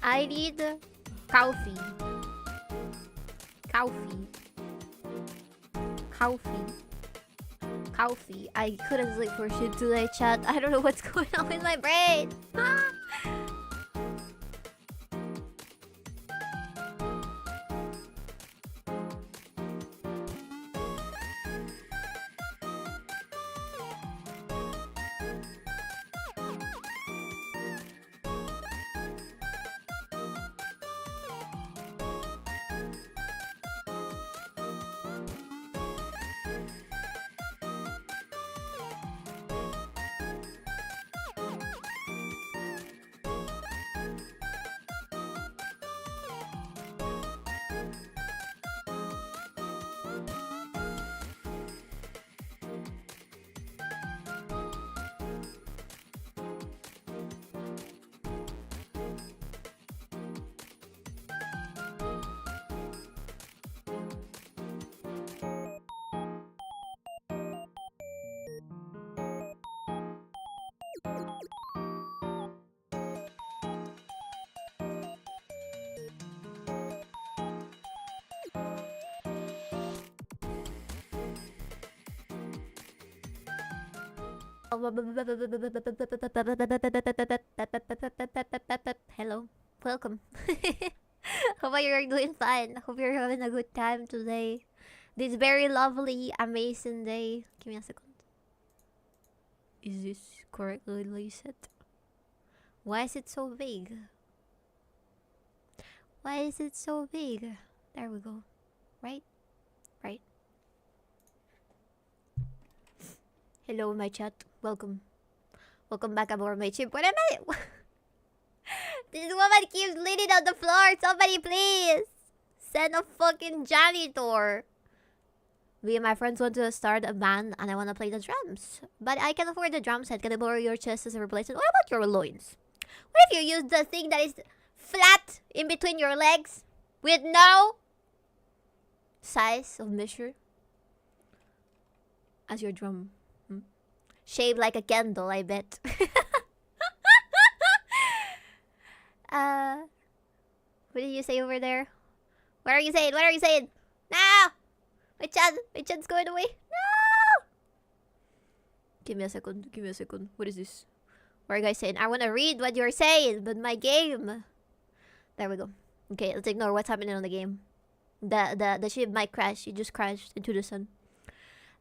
I need coffee. Coffee. Coffee. Coffee. I couldn't sleep for shit today, chat. I don't know what's going on with my brain. Hello, welcome. Hope you're doing fine. Hope you're having a good time today. This very lovely, amazing day. Give me a second. Is this correctly set? Why is it so big? Why is it so big? There we go. Right? Right. Hello, my chat. Welcome. Welcome back aboard my ship. What am I? This woman keeps leaning on the floor. Somebody please send a fucking janitor. Me and my friends want to start a band and I want to play the drums. But I can afford the drum set. Can I borrow your chest as a replacement? What about your loins? What if you use the thing that is flat in between your legs with no size of measure as your drum? Shaped like a candle, I bet. What did you say over there? What are you saying? What are you saying? No! My chat's going away. No! Give me a second. Give me a second. What is this? What are you guys saying? I want to read what you're saying, but my game. There we go. Okay, let's ignore what's happening on the game. The ship might crash. It just crashed into the sun.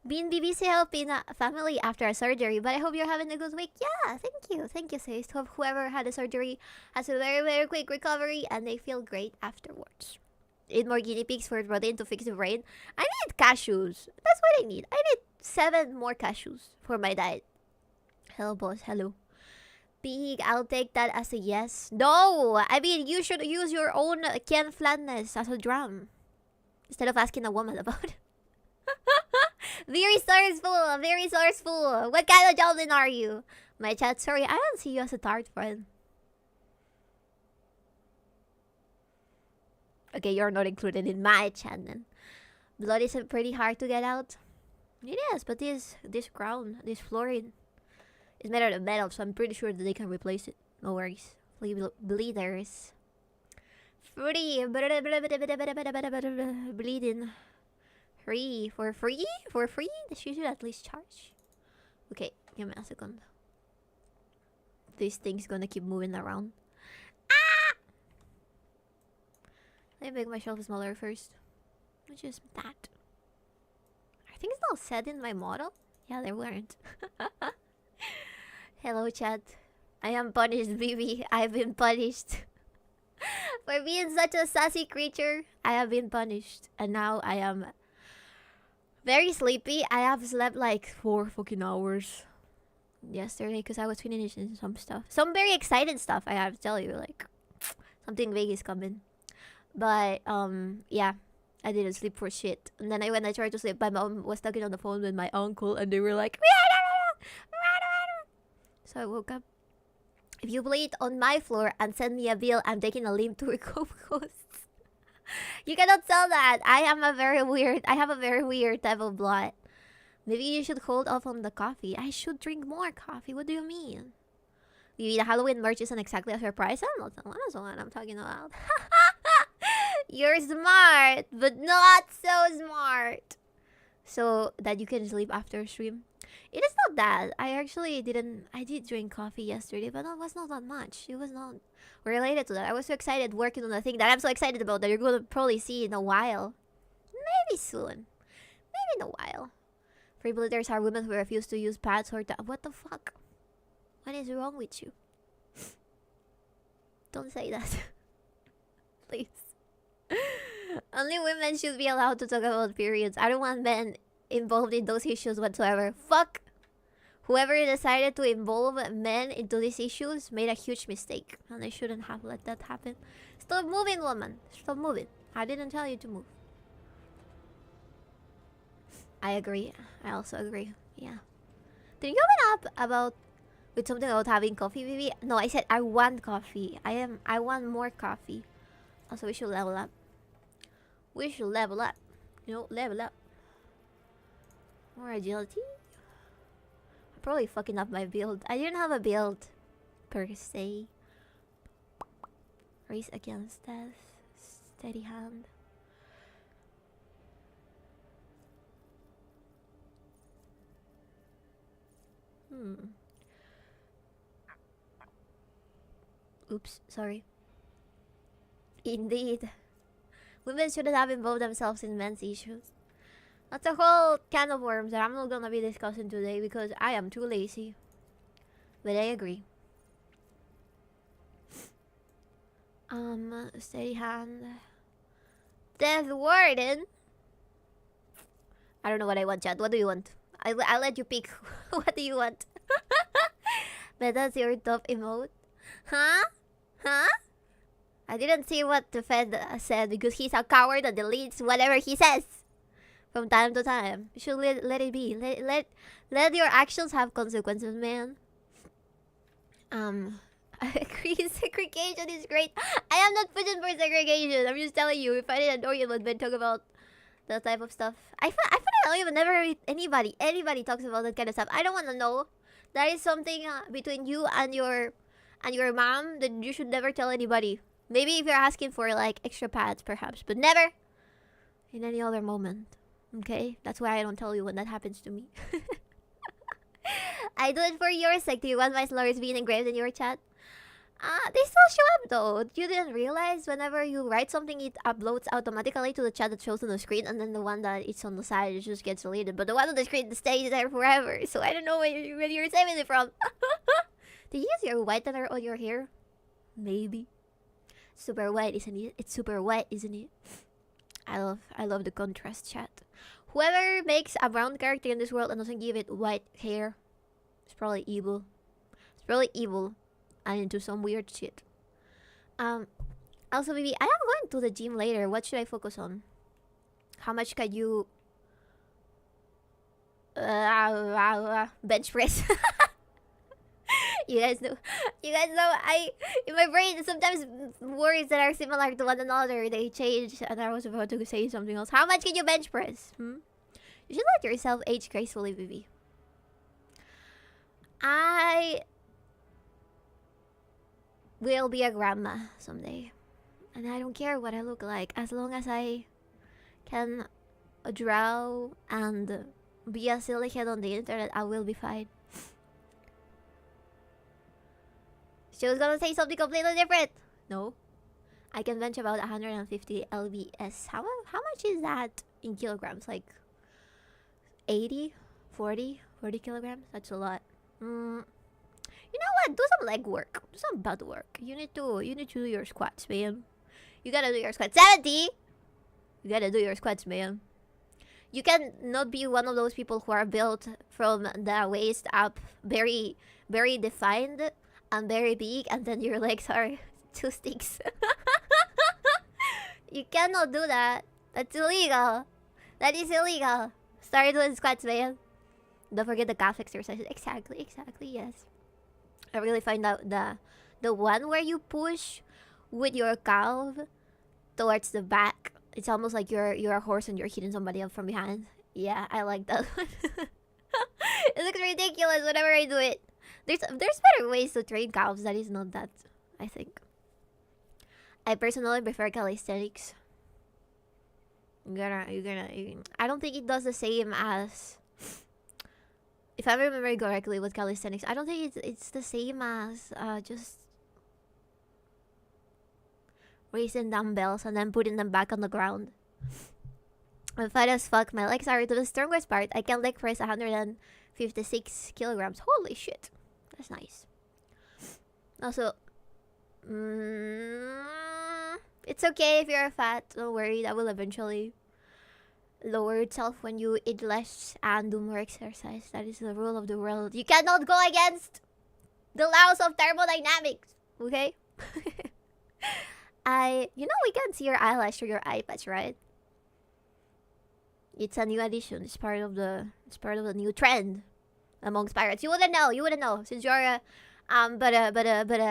Being BBC helping a family after a surgery, but I hope you're having a good week. Yeah, thank you, sis. Hope whoever had a surgery has a very, very quick recovery and they feel great afterwards. Eat more guinea pigs for protein to fix the brain. I need cashews. That's what I need. I need 7 more cashews for my diet. Hello, boss. Hello. Pig, I'll take that as a yes. No! I mean, you should use your own Ken flatness as a drum instead of asking a woman about it. Very sourceful, very sourceful. What kind of goblin are you? My chat, sorry, I don't see you as a tart friend. Okay, you're not included in my chat then. Blood is pretty hard to get out. It is, but this ground, this flooring is made out of metal, so I'm pretty sure that they can replace it. No worries. Bleeders. Free. Bleeding. Free. For free? For free? She should at least charge. Okay, give me a second. This thing's gonna keep moving around. Ah! Let me make myself smaller first. Which is that. I think it's not set in my model. Yeah, they weren't. Hello, chat. I am punished, baby. I've been punished. For being such a sassy creature, I have been punished. And now I am very sleepy. I have slept like 4 fucking hours yesterday because I was finishing some stuff. Some very exciting stuff, I have to tell you. Like, something big is coming. But, yeah. I didn't sleep for shit. And then when I tried to sleep, my mom was talking on the phone with my uncle and they were like... So I woke up. If you bleed on my floor and send me a bill, I'm taking a limb to recoup costs. You cannot sell that. I have a very weird type of blood. Maybe you should hold off on the coffee. I should drink more coffee. What do you mean? The Halloween merch isn't exactly a surprise. I'm not the one I'm talking about. You're smart, but not so smart. So that you can sleep after stream. It is not that. I did drink coffee yesterday, but it was not that much. It was not related to that. I was so excited working on the thing that I'm so excited about that you're going to probably see in a while. Maybe soon. Maybe in a while. Free bleeders are women who refuse to use pads or what the fuck? What is wrong with you? Don't say that. Please. Only women should be allowed to talk about periods. I don't want men involved in those issues whatsoever. Fuck. Whoever decided to involve men into these issues made a huge mistake. And they shouldn't have let that happen. Stop moving, woman. Stop moving. I didn't tell you to move. I agree. I also agree. Yeah. Did you open up with something about having coffee, baby? No, I said I want coffee. I want more coffee. Also, we should level up. We should level up. You know, level up. More agility? I'm probably fucking up my build. I didn't have a build per se. Race against death. Steady hand. Oops, sorry. Indeed. Women shouldn't have involved themselves in men's issues. That's a whole can of worms that I'm not gonna be discussing today because I am too lazy. But I agree. Steady hand. Death Warden? I don't know what I want, Chad. What do you want? I'll let you pick. What do you want? But that's your top emote? Huh? Huh? I didn't see what the Fed said because he's a coward that deletes whatever he says from time to time. You should let it be. Let your actions have consequences, man. I agree. Segregation is great. I am not pushing for segregation. I'm just telling you. If I didn't know you would talk about that type of stuff. I find I don't even never anybody talks about that kind of stuff. I don't want to know. That is something between you and your mom that you should never tell anybody. Maybe if you're asking for like extra pads, perhaps, but never in any other moment. Okay, that's why I don't tell you when that happens to me. I do it for your sake. Do you want my slurs being engraved in your chat? They still show up though. You didn't realize whenever you write something, it uploads automatically to the chat that shows on the screen, and then the one that it's on the side it just gets deleted. But the one on the screen stays there forever. So I don't know where you're saving it from. Did you use your whitener on your hair? Maybe. Super white, isn't it? It's super white, isn't it? I love the contrast, chat. Whoever makes a brown character in this world and doesn't give it white hair, it's probably evil. It's probably evil and into some weird shit. Also, maybe I am going to the gym later. What should I focus on? How much can you bench press? You guys know I in my brain sometimes words that are similar to one another they change, and I was about to say something else. How much can you bench press? You should let yourself age gracefully, baby. I will be a grandma someday, and I don't care what I look like as long as I can draw and be a silly head on the internet. I will be fine. She was gonna say something completely different. No. I can bench about 150 lbs. How much is that in kilograms? Like 80? 40 kilograms? That's a lot. You know what? Do some leg work. Do some butt work. You need to do your squats, man. You gotta do your squats. 70! You gotta do your squats, man. You can not be one of those people who are built from the waist up very, very defined and very big, and then your legs are 2 sticks. You cannot do that. That's illegal. That is illegal. Start doing squats, man. Don't forget the calf exercises. Exactly, yes. I really find out the one where you push with your calf towards the back. It's almost like you're a horse and you're hitting somebody up from behind. Yeah, I like that one. It looks ridiculous whenever I do it. There's better ways to train cows that is not that, I think. I personally prefer calisthenics. I don't think it does the same as, if I remember correctly with calisthenics, I don't think it's the same as just raising dumbbells and then putting them back on the ground. I'm fat as fuck. My legs are the strongest part. I can leg press 156 kilograms. Holy shit. That's nice. Also, it's okay if you're fat. Don't worry. That will eventually lower itself when you eat less and do more exercise. That is the rule of the world. You cannot go against the laws of thermodynamics. Okay? You know we can see your eyelash through your eye patch, right? It's a new addition. It's part of the new trend amongst pirates. You wouldn't know. You wouldn't know since you're a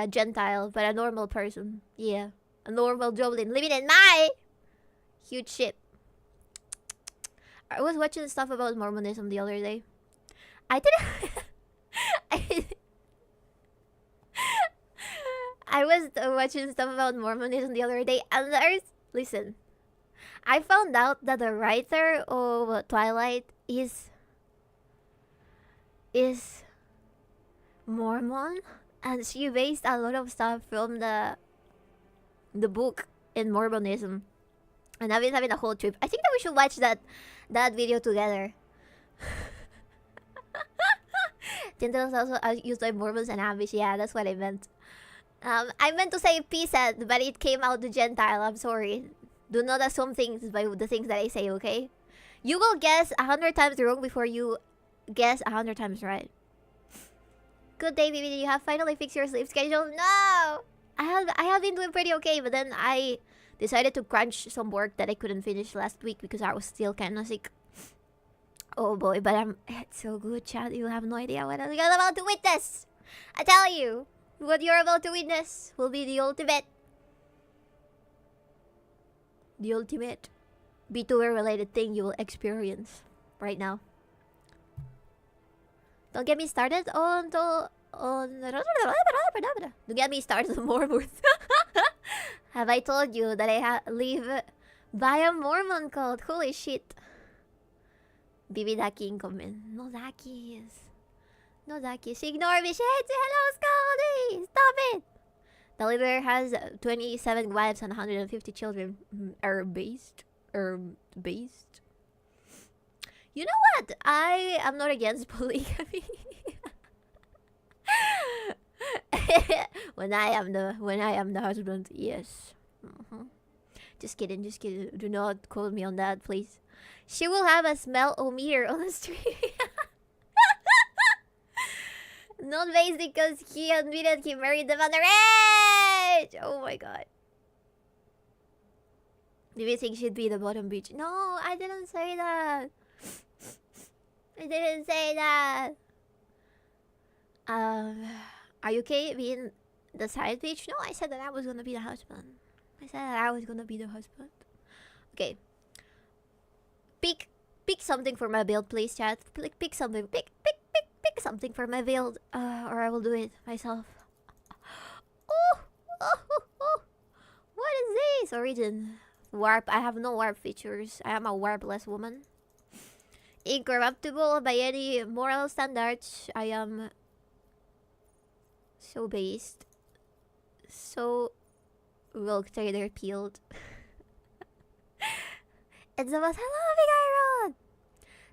Gentile, but a normal person. Yeah, a normal Joblin living in my huge ship. I was watching stuff about Mormonism the other day. I didn't. I was watching stuff about Mormonism the other day, and listen. I found out that the writer of Twilight is Mormon, and she based a lot of stuff from the book in Mormonism. And I've been having a whole trip. I think that we should watch that video together. Gentiles also used by Mormons and Amish. Yeah, that's what I meant. I meant to say peasant, but it came out to Gentile. I'm sorry. Do not assume things by the things that I say, okay? You will guess 100 times wrong before you guess 100 times right. Good day, baby. You have finally fixed your sleep schedule? No! I have been doing pretty okay, but then I decided to crunch some work that I couldn't finish last week because I was still kind of sick. Oh boy, but it's so good, Chad. You have no idea what I'm about to witness. I tell you, what you're about to witness will be the ultimate VTuber related thing you will experience right now. Don't get me started on don't get me started on Mormons. Have I told you that I live by a Mormon cult? Holy shit. Bibi Daki incoming. No Dakis. No Dakis. Ignore me. Shit. Hello, Scotty. Stop it. The leader has 27 wives and 150 children. Based. You know what? I am not against polygamy. when I am the husband, yes. Just kidding. Do not quote me on that, please. She will have a 𝕊𝕤𝕤𝕚 on the street. Not based because he admitted he married them underage. Oh my god. Do you think she'd be the bottom bitch? No, I didn't say that. Are you okay being the side bitch? No, I said that I was gonna be the husband. Okay. Pick something for my build, please, chat. Pick something. Pick something for my build, or I will do it myself. Oh. What is this? Origin. Warp. I have no warp features. I am a warpless woman. Incorruptible by any moral standards. I am so based. So rogue trader peeled. It's the most hello, Big Iron!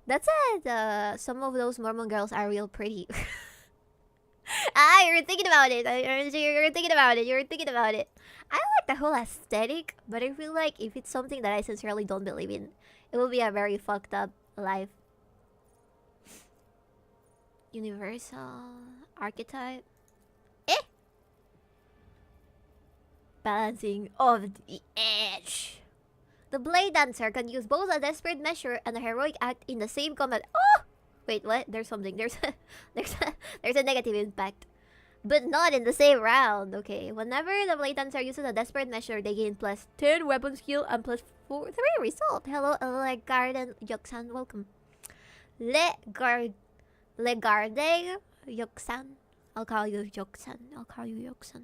That's it. Some of those Mormon girls are real pretty. You're thinking about it. You're thinking about it. I like the whole aesthetic, but I feel like if it's something that I sincerely don't believe in, it will be a very fucked up life. Universal archetype. Balancing of the edge. The blade dancer can use both a desperate measure and a heroic act in the same combat. Oh! Wait, what? There's something. There's a negative impact. But not in the same round. Okay. Whenever the blade dancer uses a desperate measure, they gain plus 10 weapon skill and plus 3 result. Hello, 𝕬𝕠𝕤 Yoksan. Welcome. 𝕬𝕠𝕤𝕬 Yoksan. I'll call you Yoksan. I'll call you Yoksan.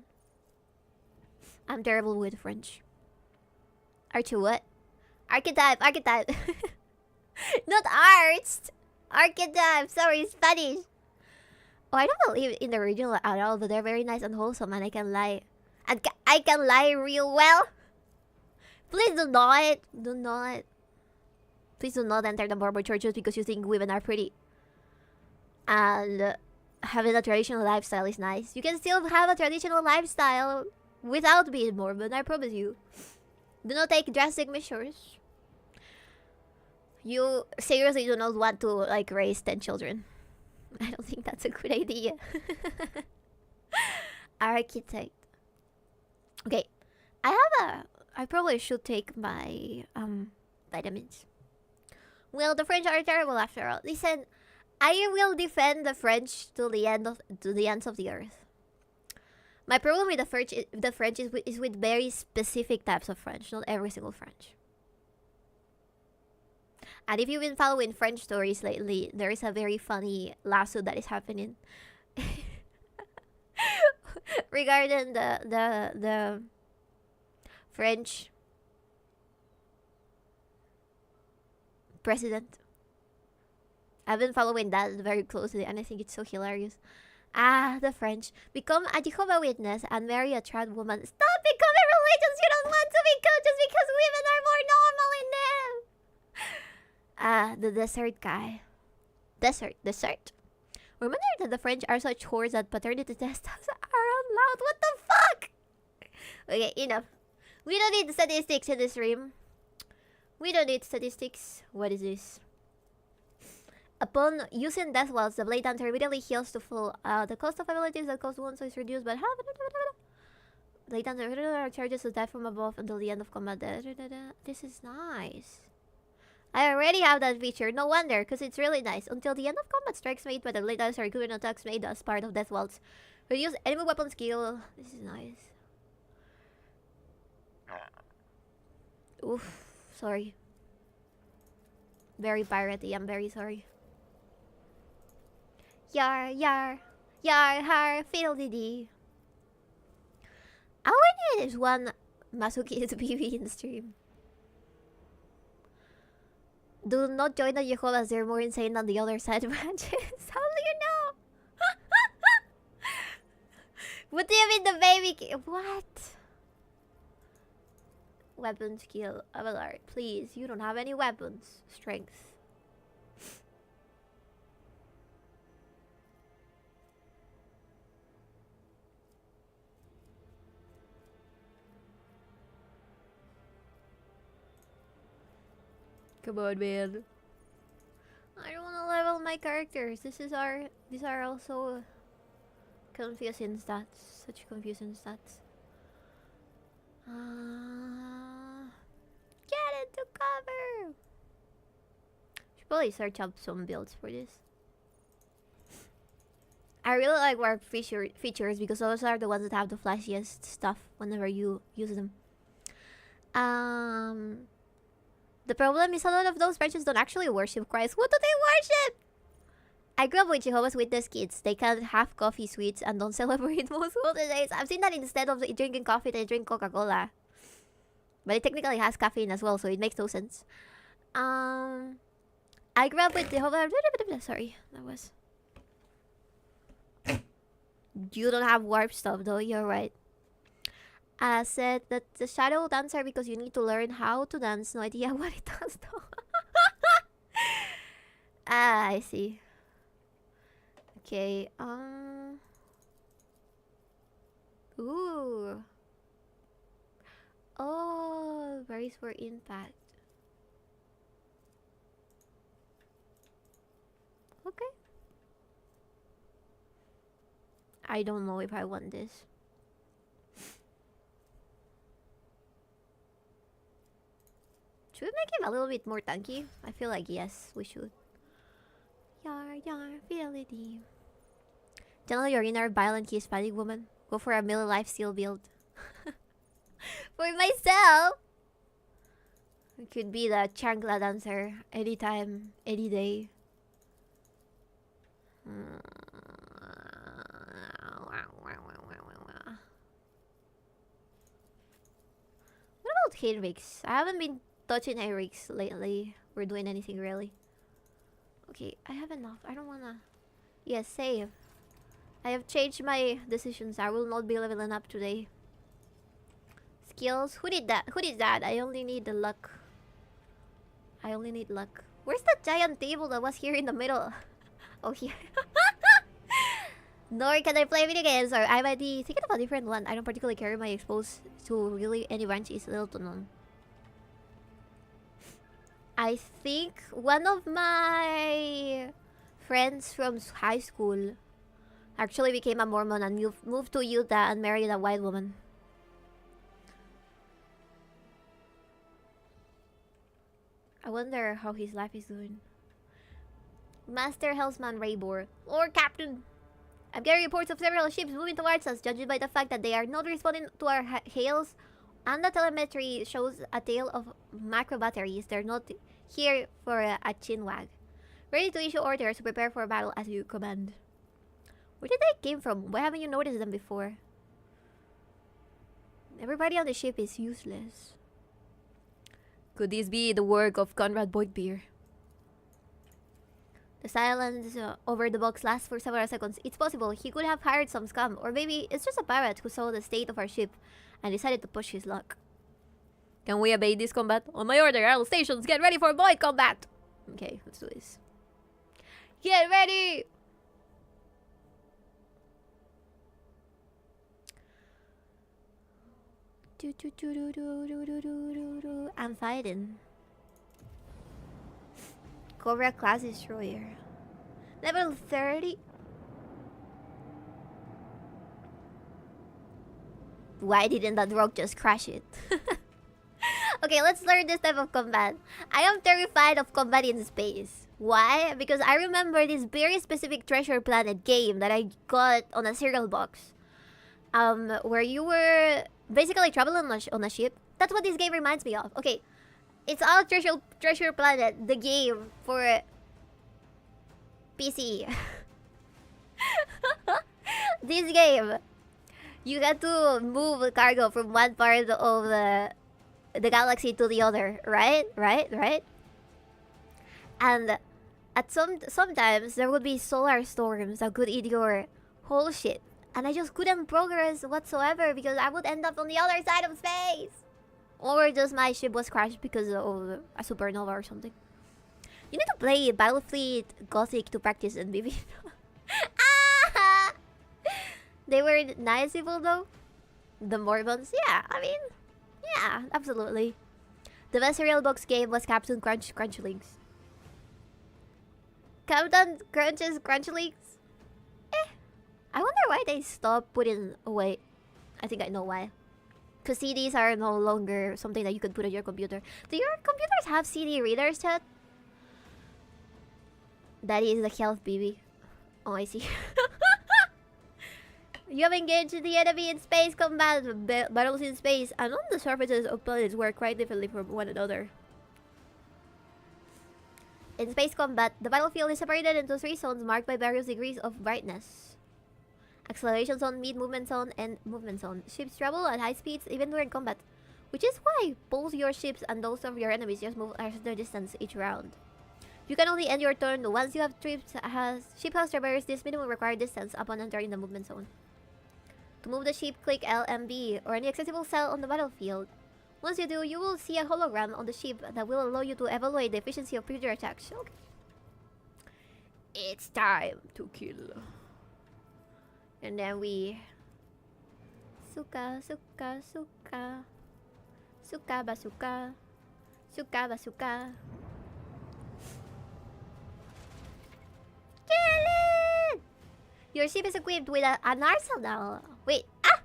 I'm terrible with French. Aren't you what? Archetype. Not arts. Archetype. Sorry, Spanish. Oh, I don't believe in the original at all, but they're very nice and wholesome, and I can lie. And I can lie real well. Please do not. Do not. Please do not enter the Mormon church just because you think women are pretty. And having a traditional lifestyle is nice. You can still have a traditional lifestyle without being Mormon, I promise you. Do not take drastic measures. You seriously do not want to like raise 10 children. I don't think that's a good idea. Architect. Okay. I probably should take my vitamins. Well, the French are terrible after all. Listen, I will defend the French to the ends of the earth. My problem with the French is with very specific types of French, not every single French. And if you've been following French stories lately, there is a very funny lawsuit that is happening regarding the French president. I've been following that very closely, and I think it's so hilarious. The French. Become a Jehovah's Witness and marry a trans woman. Stop becoming religions you don't want to become just because women are more normal in them. The desert guy. Desert. Remember that the French are such whores that paternity tests are allowed? What the fuck? Okay, enough. We don't need statistics in this stream. We don't need statistics. What is this? Upon using death wells, the blade dancer immediately heals to full. The cost of abilities that cost one so is reduced by half. Blade dancer charges to death from above until the end of combat. This is nice. I already have that feature. No wonder, because it's really nice. Until the end of combat, strikes made by the blade dancer equivalent attacks made as part of death wells. Reduce enemy weapon skill. This is nice. Oof. Sorry. Very piratey. I'm very sorry. Yar, har, fiddle-dee-dee. I only there's one masochist BB in the stream. Do not join the Jehovah's, they're more insane than the other side branches. How do you know? What do you mean the baby? What? Weapon skill, Avalar. Please, you don't have any weapons. Strength. Come on, man. I don't want to level my characters. These are also confusing stats. Such confusing stats. Get into cover. Should probably search up some builds for this. I really like warp features because those are the ones that have the flashiest stuff whenever you use them. The problem is a lot of those branches don't actually worship Christ. What do they worship? I grew up with Jehovah's Witness kids. They can't have coffee sweets and don't celebrate most holidays. I've seen that instead of drinking coffee, they drink Coca-Cola. But it technically has caffeine as well, so it makes no sense. I grew up with Jehovah. Sorry, that was. You don't have warp stuff though. You're right. I said that the shadow dancer because you need to learn how to dance. No idea what it does though. I see. Okay. Ooh. Oh, berries for impact. Okay. I don't know if I want this. Should we make him a little bit more tanky? I feel like yes, we should. Yar, fidelity. Channel your inner violent Hispanic woman. Go for a middle life seal build. For myself! It could be the chancla dancer. Anytime, any day. hit rigs. I haven't been touching hit rigs lately. We're doing anything really. Okay, I have enough. I don't wanna... Yes, save. I have changed my decisions. I will not be leveling up today. Skills. Who did that? Who did that? I only need the luck. I only need luck. Where's that giant table that was here in the middle? Oh, here. Nor can I play video games, or I might be thinking of a different one. I don't particularly care if my exposed to really any ranch is little to none. I think one of my friends from high school actually became a Mormon and moved to Utah and married a white woman. I wonder how his life is doing. Master Helmsman Raybor. Lord Captain! I'm getting reports of several ships moving towards us, judging by the fact that they are not responding to our hails, and the telemetry shows a tail of macro batteries. They're not here for a chinwag. Ready to issue orders to prepare for battle as you command. Where did they came from? Why haven't you noticed them before? Everybody on the ship is useless. Could this be the work of Conrad Boydbeer? The silence over the box lasts for several seconds. It's possible he could have hired some scum, or maybe it's just a pirate who saw the state of our ship and decided to push his luck. Can we evade this combat? On my order, all stations, get ready for void combat! Okay, let's do this. Get ready! I'm fighting. Cobra class destroyer. Level 30. Why didn't that rock just crash it? Okay, let's learn this type of combat. I am terrified of combat in space. Why? Because I remember this very specific Treasure Planet game that I got on a cereal box. Where you were basically traveling on a ship. That's what this game reminds me of. Okay, it's all Treasure Planet, the game for PC. This game, you got to move cargo from one part of the galaxy to the other, right? And at sometimes there would be solar storms that could eat your whole ship, and I just couldn't progress whatsoever because I would end up on the other side of space. Or just my ship was crashed because of a supernova or something. You need to play Battlefleet Gothic to practice and maybe. Ah! They were nice people though. The Mormons, yeah, I mean, yeah, absolutely. The best real box game was Captain Crunchlinks. Captain Crunch's Crunchlinks? I wonder why they stopped putting away. I think I know why. Because CDs are no longer something that you could put on your computer. Do your computers have CD readers, chat? That is the health, baby. Oh, I see. You have engaged the enemy in space combat. Battles in space and on the surfaces of planets work quite differently from one another. In space combat, the battlefield is separated into 3 zones marked by various degrees of brightness. Acceleration zone, mid-movement zone, and movement zone. Ships travel at high speeds even during combat, which is why both your ships and those of your enemies just move a certain distance each round. You can only end your turn once you have ship has traversed this minimum required distance upon entering the movement zone. To move the ship, click LMB or any accessible cell on the battlefield. Once you do, you will see a hologram on the ship that will allow you to evaluate the efficiency of future attacks. Okay. It's time to kill. And then we... Suka, suka, suka. Suka, basuka. Suka, basuka. Kill it! Your ship is equipped with an arsenal. Wait, ah!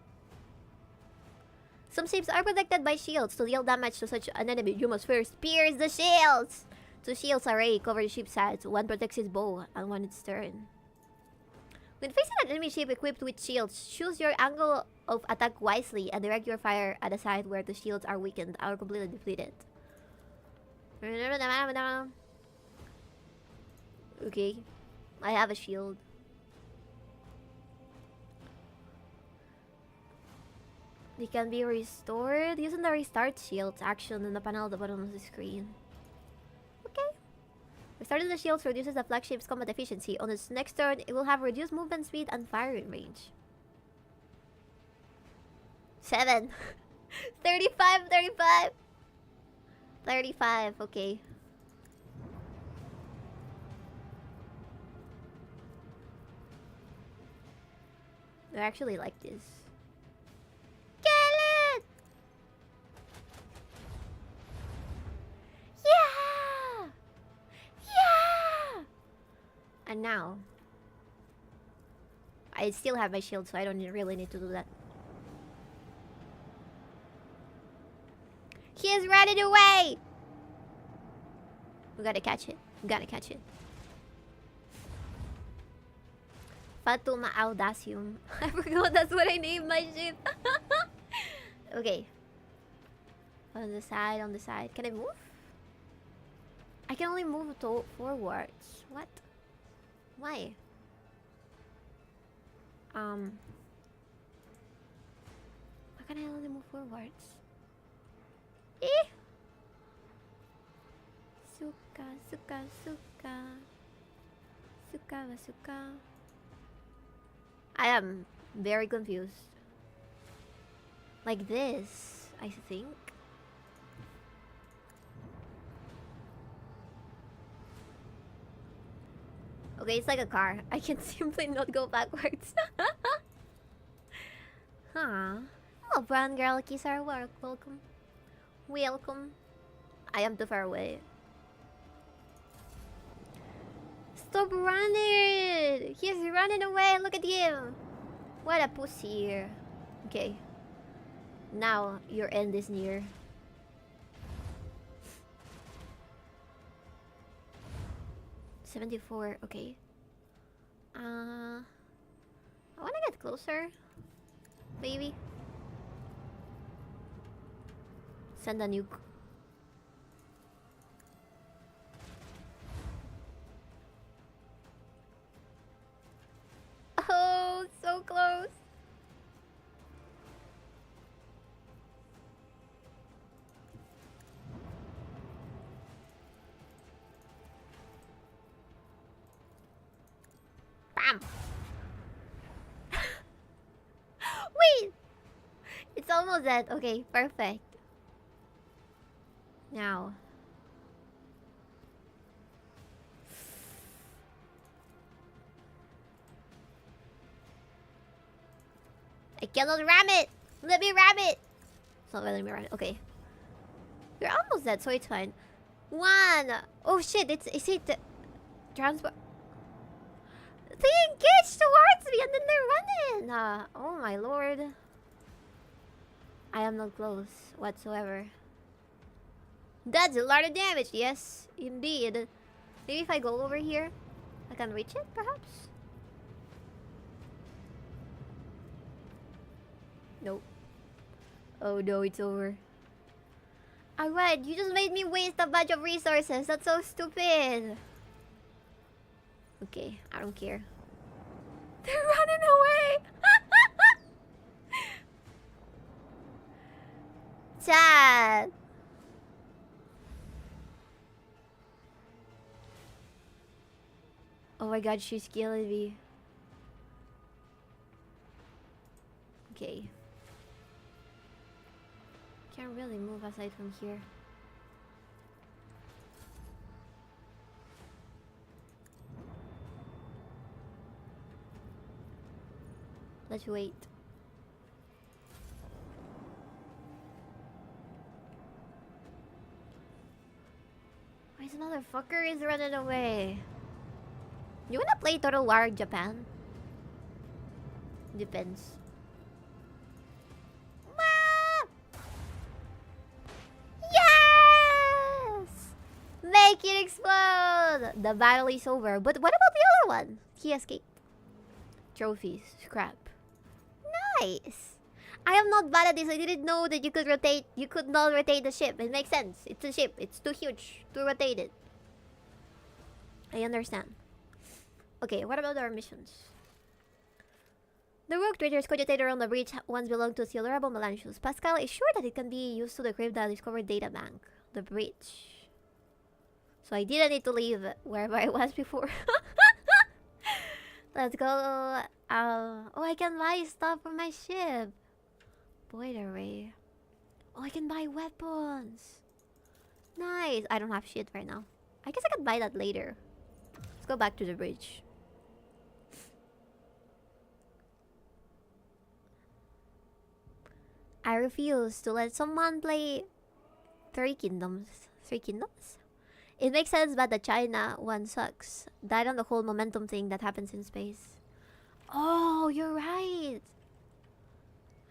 Some ships are protected by shields. To deal damage to such an enemy, you must first pierce the shields. 2 shields array cover the ship's sides. 1 protects its bow and 1 its stern. When facing an enemy ship equipped with shields, choose your angle of attack wisely and direct your fire at the side where the shields are weakened or completely depleted. Okay, I have a shield. They can be restored using the restart shields action in the panel at the bottom of the screen. Okay. Restarting the shields reduces the flagship's combat efficiency. On its next turn, it will have reduced movement speed and firing range. 7. 35, 35. 35, okay. I actually like this. Kill it! Yeah! Yeah! And now, I still have my shield, so I don't really need to do that. He is running away! We gotta catch it. We gotta catch it. 𝕊𝕦𝕤𝕚. I forgot that's what I named my ship. Okay. On the side, on the side. Can I move? I can only move forwards. What? Why? Why can I only move forwards? Eh? Suka, suka, suka. Suka, suka. I am very confused. Like this, I think. Okay, it's like a car. I can simply not go backwards. Huh. Oh, brown girl, kiss our work. Welcome. Welcome. I am too far away. Stop running! He's running away. Look at him. What a pussy. Okay. Now your end is near. $74. Okay. I wanna get closer. Maybe. Send a nuke. Oh, so close. Bam. Wait. It's almost dead. Okay, perfect. Now. I cannot ram it! Let me ram it! It's not letting me ram it. Okay. You're almost dead, so it's fine. 1! Oh shit, is it the transport? They engaged towards me and then they're running! Oh my lord. I am not close whatsoever. That's a lot of damage, yes, indeed. Maybe if I go over here, I can reach it, perhaps? Nope. Oh no, it's over. Alright, you just made me waste a bunch of resources. That's so stupid. Okay, I don't care. They're running away! Chat! Oh my god, she's killing me. Okay. Can't really move aside from here. Let's wait. Why this motherfucker is running away? You wanna play Total War Japan? Depends. Yes! Make it explode! The battle is over. But what about the other one? He escaped. Trophies. Scrap. Nice! I am not bad at this. I didn't know that you could rotate. You could not rotate the ship. It makes sense. It's a ship. It's too huge to rotate it. I understand. Okay, what about our missions? The rogue trader's cogitator on the bridge once belonged to 𝕓𝕦𝕤𝕚𝕟𝕖𝕤. Pascal is sure that it can be used to decrypt the discovered data bank. The bridge. So I didn't need to leave wherever I was before. Let's go. Oh, I can buy stuff for my ship. Boiler ray. Oh, I can buy weapons. Nice. I don't have shit right now. I guess I can buy that later. Let's go back to the bridge. I refuse to let someone play Three Kingdoms. Three Kingdoms? It makes sense, but the China one sucks. Died on the whole momentum thing that happens in space. Oh, you're right.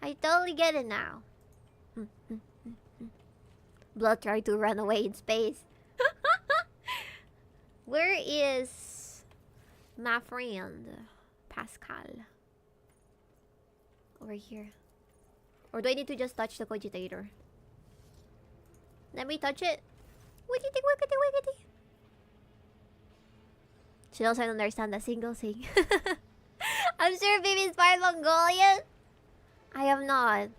I totally get it now. Blood tried to run away in space. Where is my friend Pascal? Over here. Or do I need to just touch the cogitator? Let me touch it. Wickety, wickety, wickety. She doesn't understand a single thing. I'm sure baby's part Mongolian. I am not.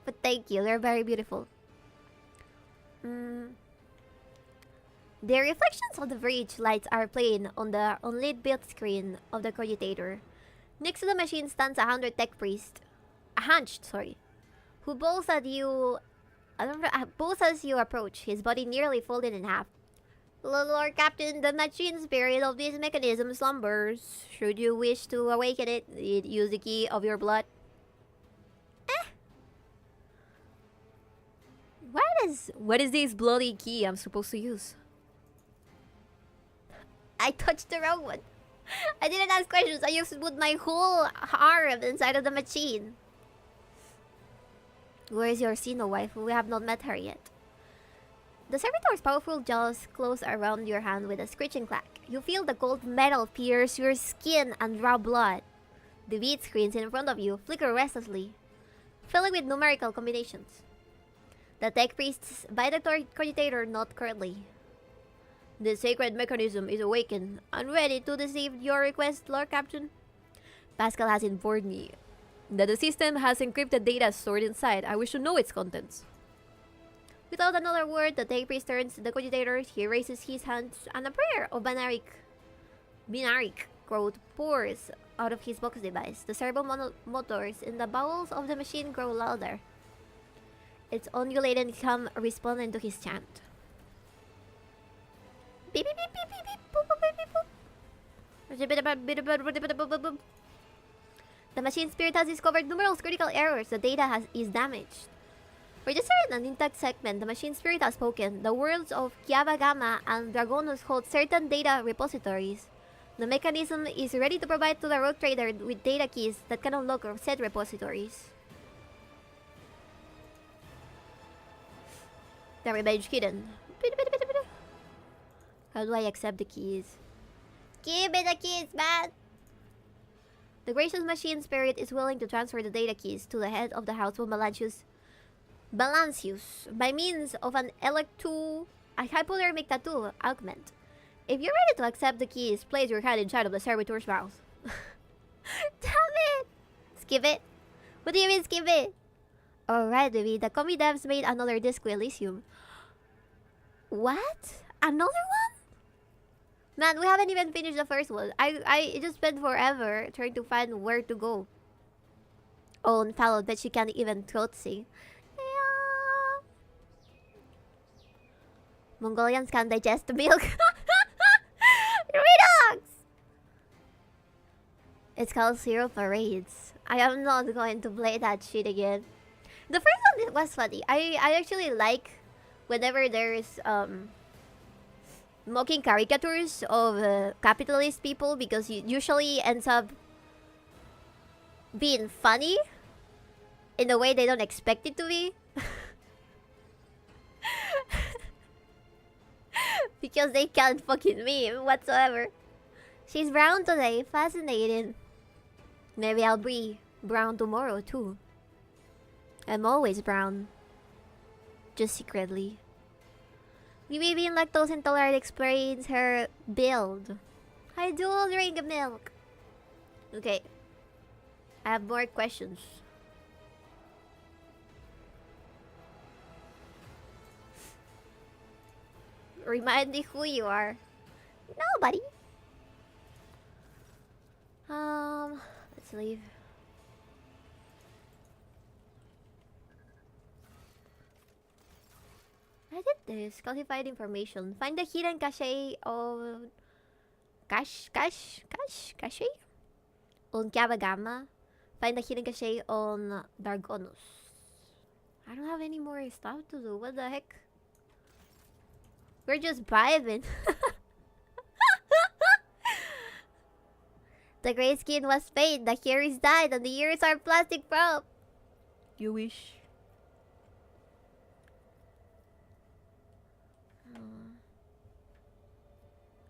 But thank you, they're very beautiful. The reflections of the bridge lights are playing on the unlit built screen of the cogitator. Next to the machine stands a tech priest. A hunched, sorry. Who bows at you... bows as you approach, his body nearly folded in half. Lord Captain, the machine spirit of this mechanism slumbers. Should you wish to awaken it, use the key of your blood. What is this bloody key I'm supposed to use? I touched the wrong one. I didn't ask questions. I just put my whole arm inside of the machine. Where is your Xeno wife? We have not met her yet. The servitor's powerful jaws close around your hand with a screeching clack. You feel the cold metal pierce your skin and draw blood. The bead screens in front of you flicker restlessly, filling with numerical combinations. The tech priest's vital cogitator nod curtly. The sacred mechanism is awakened and ready to receive your request, Lord Captain. Pascal has informed me that the system has encrypted data stored inside. I wish to know its contents. Without another word, the tech priest turns to the cogitator. He raises his hands, and a prayer of binaric growth pours out of his box device. The servo motors in the bowels of the machine grow louder. Its undulating hum responding to his chant. Beep beep beep beep beep beep boop boop beep boop. The machine spirit has discovered numerous critical errors. The data is damaged. Registering an intact segment, the machine spirit has spoken. The worlds of Kiava Gamma and Dragonus hold certain data repositories. The mechanism is ready to provide to the rogue trader with data keys that can unlock said repositories. The revenge hidden. How do I accept the keys? Give me the keys, man! The gracious machine spirit is willing to transfer the data keys to the head of the house of Balancius by means of an hypodermic tattoo augment. If you're ready to accept the keys, place your hand inside of the servitor's mouth. Damn it! Skip it? What do you mean skip it? Alright, baby. The commie devs made another Disco Elysium. What? Another one? Man, we haven't even finished the first one. I just spent forever trying to find where to go. Oh, and Fallow, bet she can't even throat sing. Yeah. Mongolians can't digest the milk. Redox! It's called Zero Parades. I am not going to play that shit again. The first one was funny. I actually like whenever there's mocking caricatures of capitalist people, because it usually ends up being funny in a way they don't expect it to be. Because they can't fucking meme whatsoever. She's brown today. Fascinating. Maybe I'll be brown tomorrow too. I'm always brown. Just secretly. Maybe being lactose intolerant explains her build. I do drink milk. Okay. I have more questions. Remind me who you are. Nobody. Let's leave. I did this. Classified information. Find the hidden cache of... Cache? On Kabagama. Find the hidden cache on Dargonus. I don't have any more stuff to do. What the heck? We're just vibing. The gray skin was fade, the hair is dyed, and the ears are plastic prop. You wish.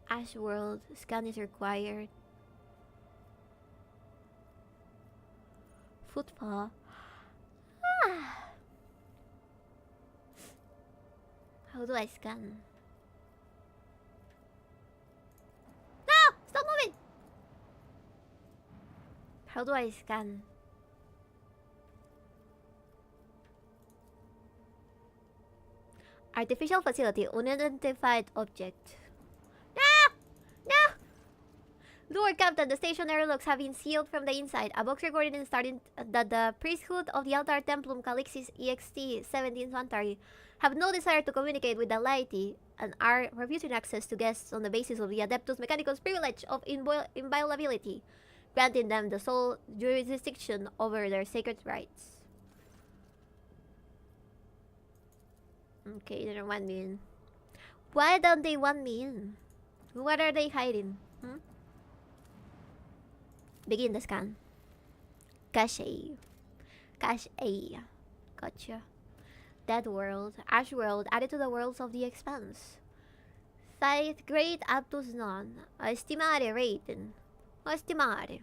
Ash World, scan is required. Footpaw. How do I scan? No! Stop moving! How do I scan? Artificial facility, unidentified object. No! Lord Captain, the station airlocks have been sealed from the inside. A box recorded in starting that the priesthood of the altar templum Calixis EXT 17 Santari have no desire to communicate with the laity and are refusing access to guests on the basis of the Adeptus Mechanicus privilege of inviolability, granting them the sole jurisdiction over their sacred rites. Okay, they don't want me in. Why don't they want me in? What are they hiding? Begin the scan. Cache. Gotcha. Dead World. Ash World added to the worlds of the expanse. Scythe Great Aptus Non. Estimare Raten. Estimare.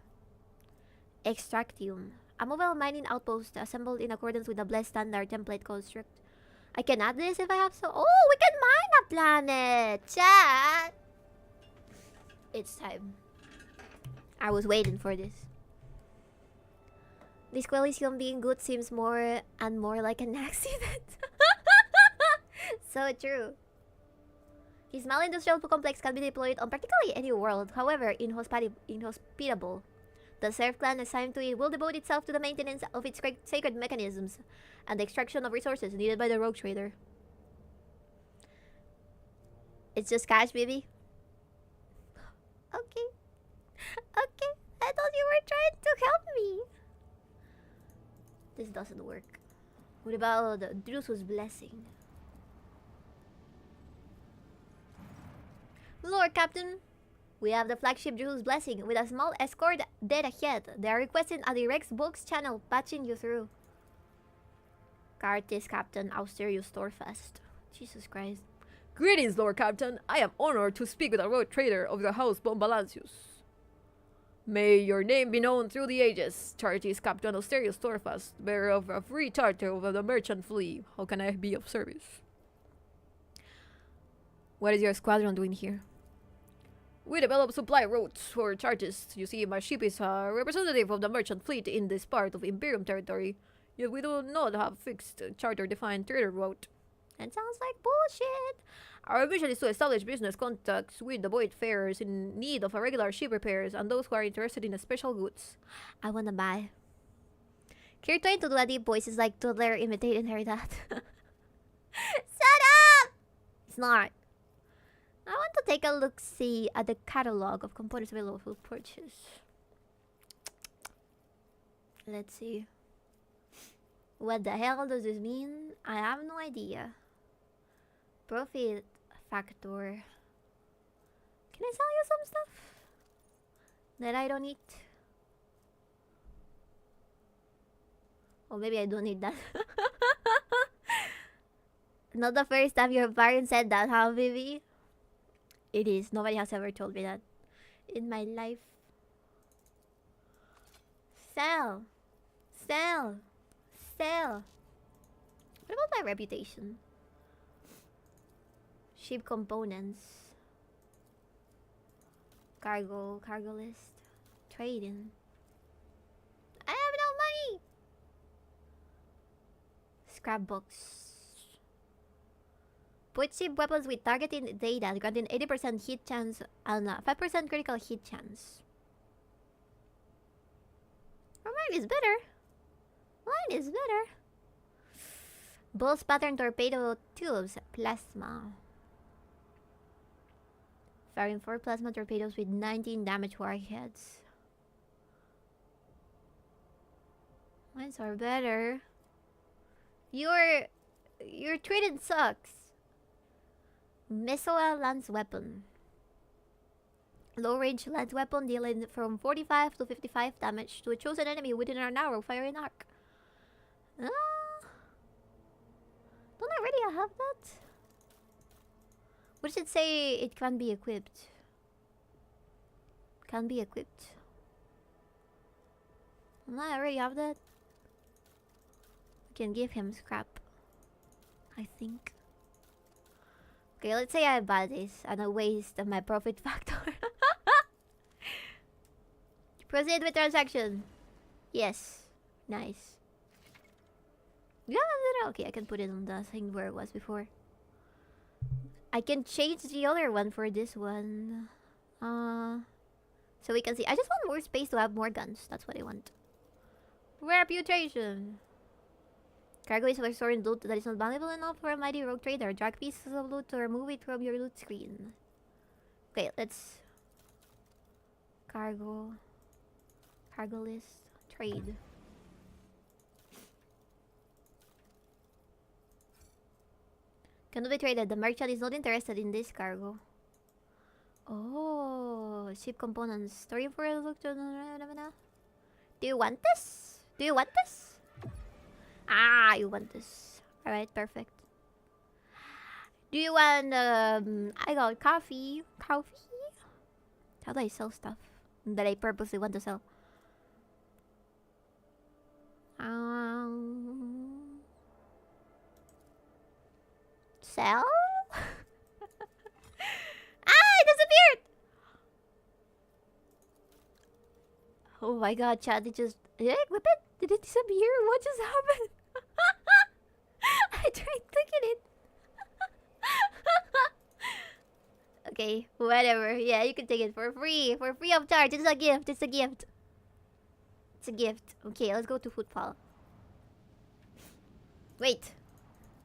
Extractium. A mobile mining outpost assembled in accordance with the Blessed Standard template construct. I can add this if I have so. Oh, we can mine a planet! Chat! It's time. I was waiting for this. This coalition being good seems more and more like an accident. So true. His malindustrial complex can be deployed on practically any world, however inhospitable. The Serf clan assigned to it will devote itself to the maintenance of its sacred mechanisms and the extraction of resources needed by the rogue trader. It's just cash, baby. Okay. Okay. I thought you were trying to help me. This doesn't work. What about Drusus' blessing? Lord Captain, we have the flagship Drusus' blessing with a small escort dead ahead. They are requesting a direct box channel patching you through. Cartis Captain Austerius Storfast. Jesus Christ. Greetings, Lord Captain. I am honored to speak with a rogue trader of the House Bombalancius. May your name be known through the ages. Chartis Captain Austerius Storfast, bearer of a free charter over the merchant fleet. How can I be of service? What is your squadron doing here? We develop supply routes for Chartists. You see, my ship is a representative of the merchant fleet in this part of Imperium territory. Yet we do not have fixed charter-defined trader route. That sounds like bullshit. Our mission is to establish business contacts with the voidfarers in need of regular ship repairs and those who are interested in special goods. I wanna buy. You're trying to do a deep voice is like toddler imitating her dad. Shut up! It's not. I want to take a look-see at the catalog of components available for purchase. Let's see. What the hell does this mean? I have no idea. Profit factor. Can I sell you some stuff that I don't need? Or maybe I don't need that. Not the first time your parents said that, huh, Vivi? It is. Nobody has ever told me that in my life. Sell. Sell. Sell. What about my reputation? Ship components. Cargo list. Trading. I scrapbooks. Put ship weapons with targeting data, granting 80% hit chance and 5% critical hit chance. Oh, mine is better. Mine is better. Bulls pattern torpedo tubes, plasma. Firing 4 plasma torpedoes with 19 damage warheads. Mines are better. Your trident sucks. Missile lance weapon. Low range lance weapon dealing from 45 to 55 damage to a chosen enemy within an arrow firing arc. Don't I already have that? What does it say? It can be equipped. Can be equipped. Don't I already have that? I can give him scrap, I think. Okay, let's say I buy this and I waste my profit factor. Proceed with transaction. Yes. Nice. Yeah, okay, I can put it on the thing where it was before. I can change the other one for this one. So we can see. I just want more space to have more guns. That's what I want. Reputation. Cargo is for storing loot that is not valuable enough for a mighty rogue trader. Drag pieces of loot to remove it from your loot screen. Okay, let's... Cargo list. Trade. Cannot be traded. The merchant is not interested in this cargo. Oh, ship components. Storing for a look to... Do you want this? Do you want this? Ah, you want this. Alright, perfect. Do you want, I got coffee. Coffee? How do I sell stuff that I purposely want to sell? Sell? It disappeared! Oh my god, chat, did I equip it? Did it disappear? What just happened? I tried clicking it. Okay, whatever. Yeah, you can take it for free. For free of charge. It's a gift. It's a gift. It's a gift. Okay, let's go to Footfall. Wait.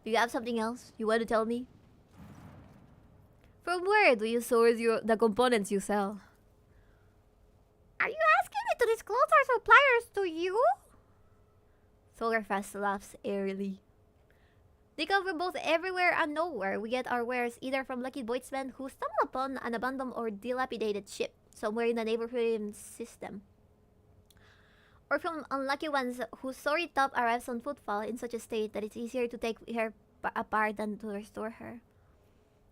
Do you have something else you want to tell me? From where do you source the components you sell? Are you asking me to disclose our suppliers to you? Solarfast laughs airily. They come from both everywhere and nowhere. We get our wares either from lucky boatsmen who stumble upon an abandoned or dilapidated ship somewhere in the neighborhood system, or from unlucky ones whose sorry top arrives on Footfall in such a state that it's easier to take her apart than to restore her.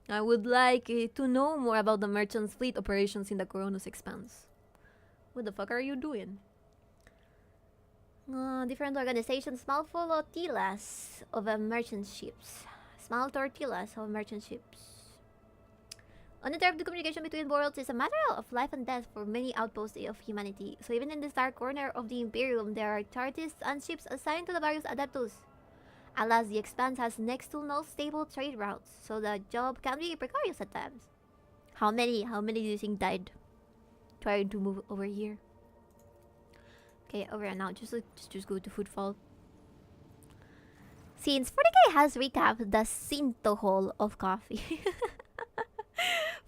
I would like to know more about the merchant's fleet operations in the Coronos Expanse. What the fuck are you doing? Different organizations, small flotillas of merchant ships. Small tortillas of merchant ships. Uninterrupted communication between worlds is a matter of life and death for many outposts of humanity. So even in this dark corner of the Imperium, there are chartists and ships assigned to the various adeptus. Alas, the Expanse has next to no stable trade routes, so the job can be precarious at times. How many do you think died trying to move over here? Okay, over and now. Just go to Footfall. Since 40k has recapped the Cinto Hole of coffee.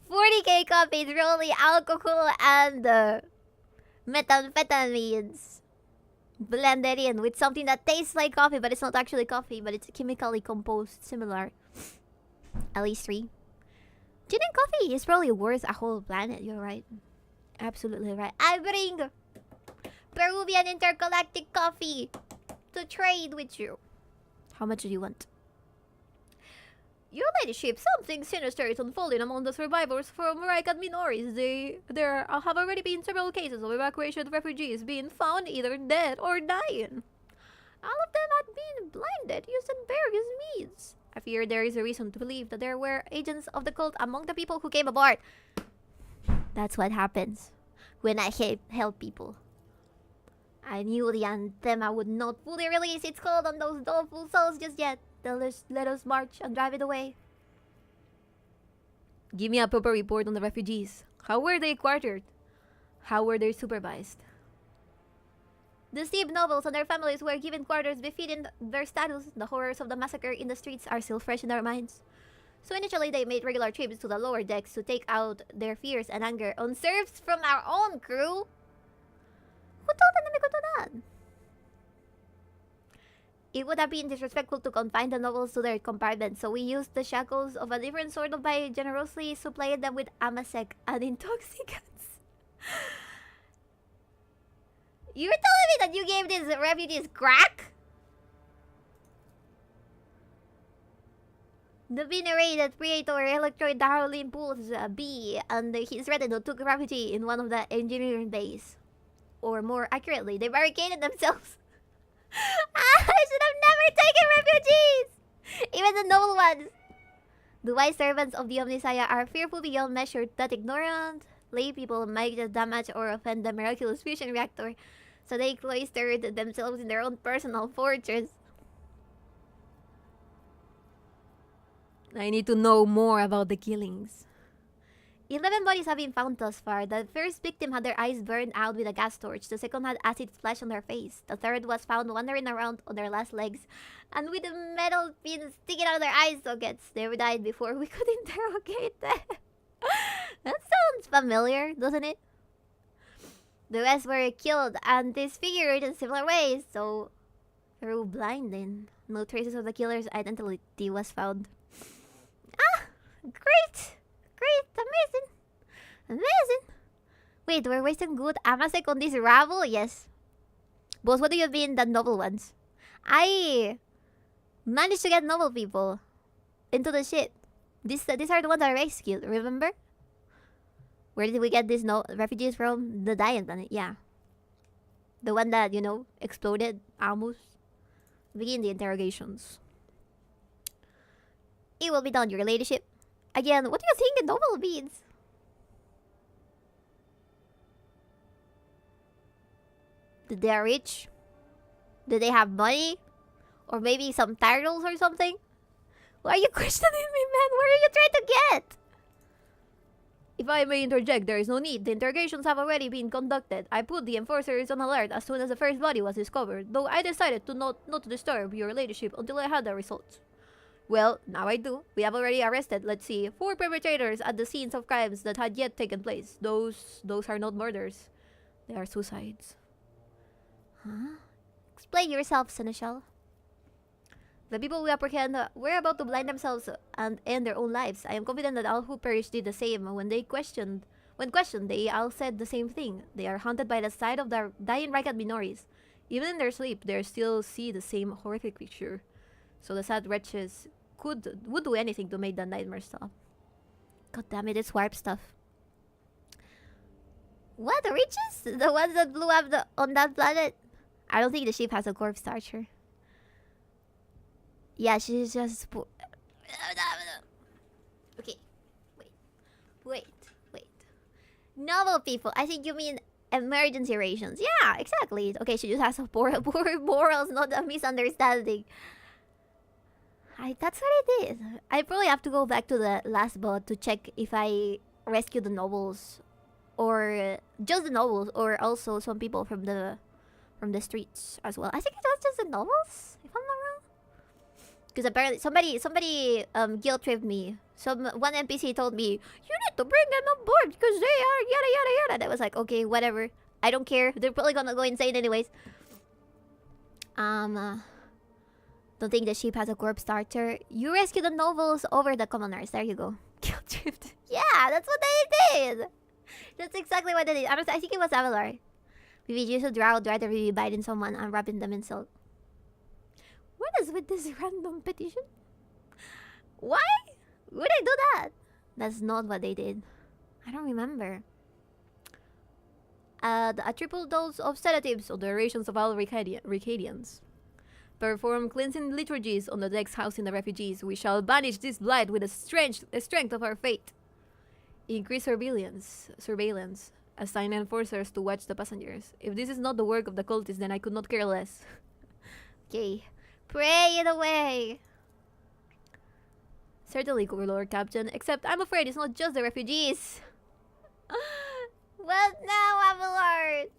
40k coffee is really alcohol and methamphetamines blended in with something that tastes like coffee, but it's not actually coffee, but it's chemically composed similar. At least 3. Gin and coffee is probably worth a whole planet. You're right. Absolutely right. I bring Peruvian intergalactic coffee to trade with you. How much do you want? Your ladyship, something sinister is unfolding among the survivors from Raikat Minoris. There have already been several cases of evacuation refugees being found either dead or dying. All of them had been blinded using various means. I fear there is a reason to believe that there were agents of the cult among the people who came aboard. That's what happens when I help people. I knew the anthema would not fully release its hold on those doleful souls just yet. Let us march and drive it away. Give me a proper report on the refugees. How were they quartered? How were they supervised? The Steve nobles and their families were given quarters befitting their status. The horrors of the massacre in the streets are still fresh in our minds. So initially they made regular trips to the lower decks to take out their fears and anger on serfs from our own crew. Who told them to do that? It would have been disrespectful to confine the nobles to their compartments, so we used the shackles of a different sort of by generously supplying them with amasec and intoxicants. You're telling me that you gave these refugees crack? The venerated praetor electroid 𝕓𝕤𝕤𝕚𝕟 B and his retinue took refuge in one of the engineering bays. Or more accurately, they barricaded themselves. I should have never taken refugees! Even the noble ones! The wise servants of the Omnisaya are fearful beyond measure that ignorant lay people might just damage or offend the miraculous fusion reactor, so they cloistered themselves in their own personal fortress. I need to know more about the killings. 11 bodies have been found thus far. The first victim had their eyes burned out with a gas torch. The second had acid splash on their face. The third was found wandering around on their last legs and with metal pins sticking out of their eye sockets. They died before we could interrogate them. That sounds familiar, doesn't it? The rest were killed and disfigured in similar ways, so through blinding, no traces of the killer's identity was found. Ah! Great! Great! Amazing! Wait, we're wasting good amasec on this rabble? Yes. Boss, what do you mean the noble ones? I managed to get noble people into the ship. These are the ones I rescued, remember? Where did we get these refugees from? The Dying Planet, yeah. The one that, you know, exploded almost. Begin the interrogations. It will be done, your ladyship. Again, what do you think a noble means? Did they are rich? Did they have money? Or maybe some titles or something? Why are you questioning me, man? Where are you trying to get? If I may interject, there is no need. The interrogations have already been conducted. I put the enforcers on alert as soon as the first body was discovered, though I decided to not to disturb your ladyship until I had the results. Well, now I do. We have already arrested, let's see, 4 perpetrators at the scenes of crimes that had yet taken place. Those are not murders. They are suicides. Huh? Explain yourself, Seneschal. The people we apprehend were about to blind themselves and end their own lives. I am confident that all who perished did the same. When questioned, they all said the same thing. They are haunted by the sight of their dying ragged minorities. Even in their sleep, they still see the same horrific picture. So the sad wretches would do anything to make the nightmare stop. God damn it, it's warp stuff. What, the riches? The ones that blew up on that planet? I don't think the ship has a corpse starter. Yeah, she's just... Okay. Wait. Noble people. I think you mean emergency rations. Yeah, exactly. Okay, she just has a poor morals, not a misunderstanding. That's what it is. I probably have to go back to the last bot to check if I rescue the nobles. Or just the nobles, or also some people from the streets as well. I think it was just the nobles, if I'm not wrong. Because apparently somebody guilt tripped me. One NPC told me, you need to bring them on board because they are yada yada yada. And I was like, okay, whatever. I don't care. They're probably gonna go insane anyways. Don't think the ship has a corpse starter. You rescue the nobles over the commoners. There you go. Guilt tripped. Yeah, that's what they did. That's exactly what they did. I think it was Avalar. We used to drow rather be biting someone and wrapping them in silk. What is with this random petition? Why would I do that? That's not what they did. I don't remember. A triple dose of sedatives on the rations of all Ricadians. Perform cleansing liturgies on the decks housing the refugees. We shall banish this blight with the strength of our fate. Increase surveillance. Assign enforcers to watch the passengers. If this is not the work of the cultists, then I could not care less. Okay. Pray it away. Certainly, Lord Captain. Except I'm afraid it's not just the refugees. What now, Abelard?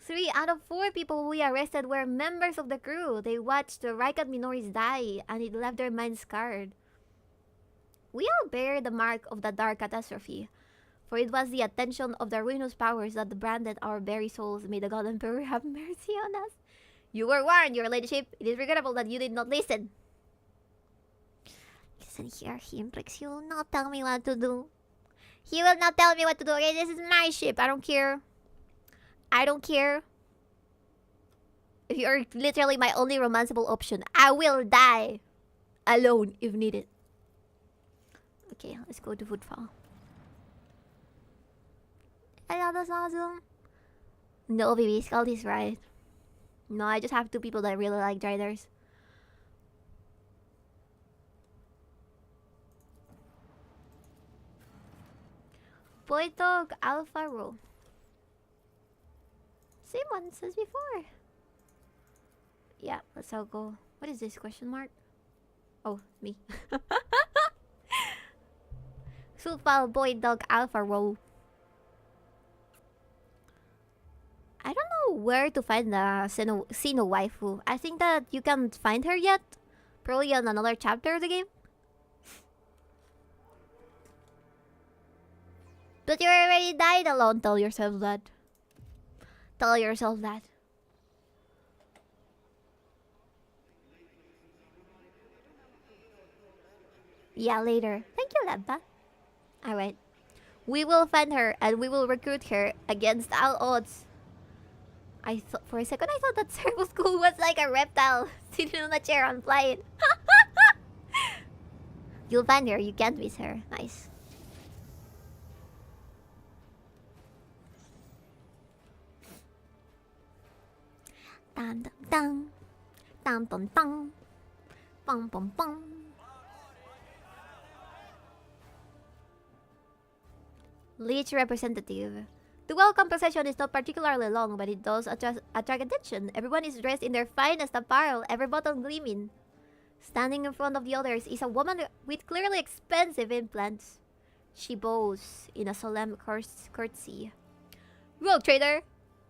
3 out of 4 people we arrested were members of the crew. They watched the Raikat Minoris die, and it left their minds scarred. We all bear the mark of the dark catastrophe, for it was the attention of the ruinous powers that branded our very souls. May the God Emperor have mercy on us. You were warned, your ladyship. It is regrettable that you did not listen. Listen here, 𝕊𝕥𝕠𝕣𝕖'𝕤. He will not tell me what to do. He will not tell me what to do. Okay, this is my ship. I don't care. I don't care. If you're literally my only romanceable option, I will die. Alone, if needed. Okay, let's go to Footfall. I thought that's awesome. No, baby, Scald is right. No, I just have 2 people that really like Driders. 𝕠𝕡𝕖𝕤. Same ones as before. Yeah, let's all go. What is this question mark? Oh, me. Footfall 𝕠𝕡𝕖𝕤. I don't know where to find the Sino waifu. I think that you can't find her yet. Probably on another chapter of the game. But you already died alone. Tell yourself that. Tell yourself that. Yeah, later. Thank you, Lampa. Alright. We will find her and we will recruit her against all odds. I thought for a second I thought that Servo School was like a reptile sitting on a chair and flying. You'll find her, you can't miss her. Nice. Dun dun dun. Dun dun dun. Bum bum bum. Leech representative. The welcome procession is not particularly long, but it does attract attention. Everyone is dressed in their finest apparel, every button gleaming. Standing in front of the others is a woman with clearly expensive implants. She bows in a solemn curtsy. Rogue Trader,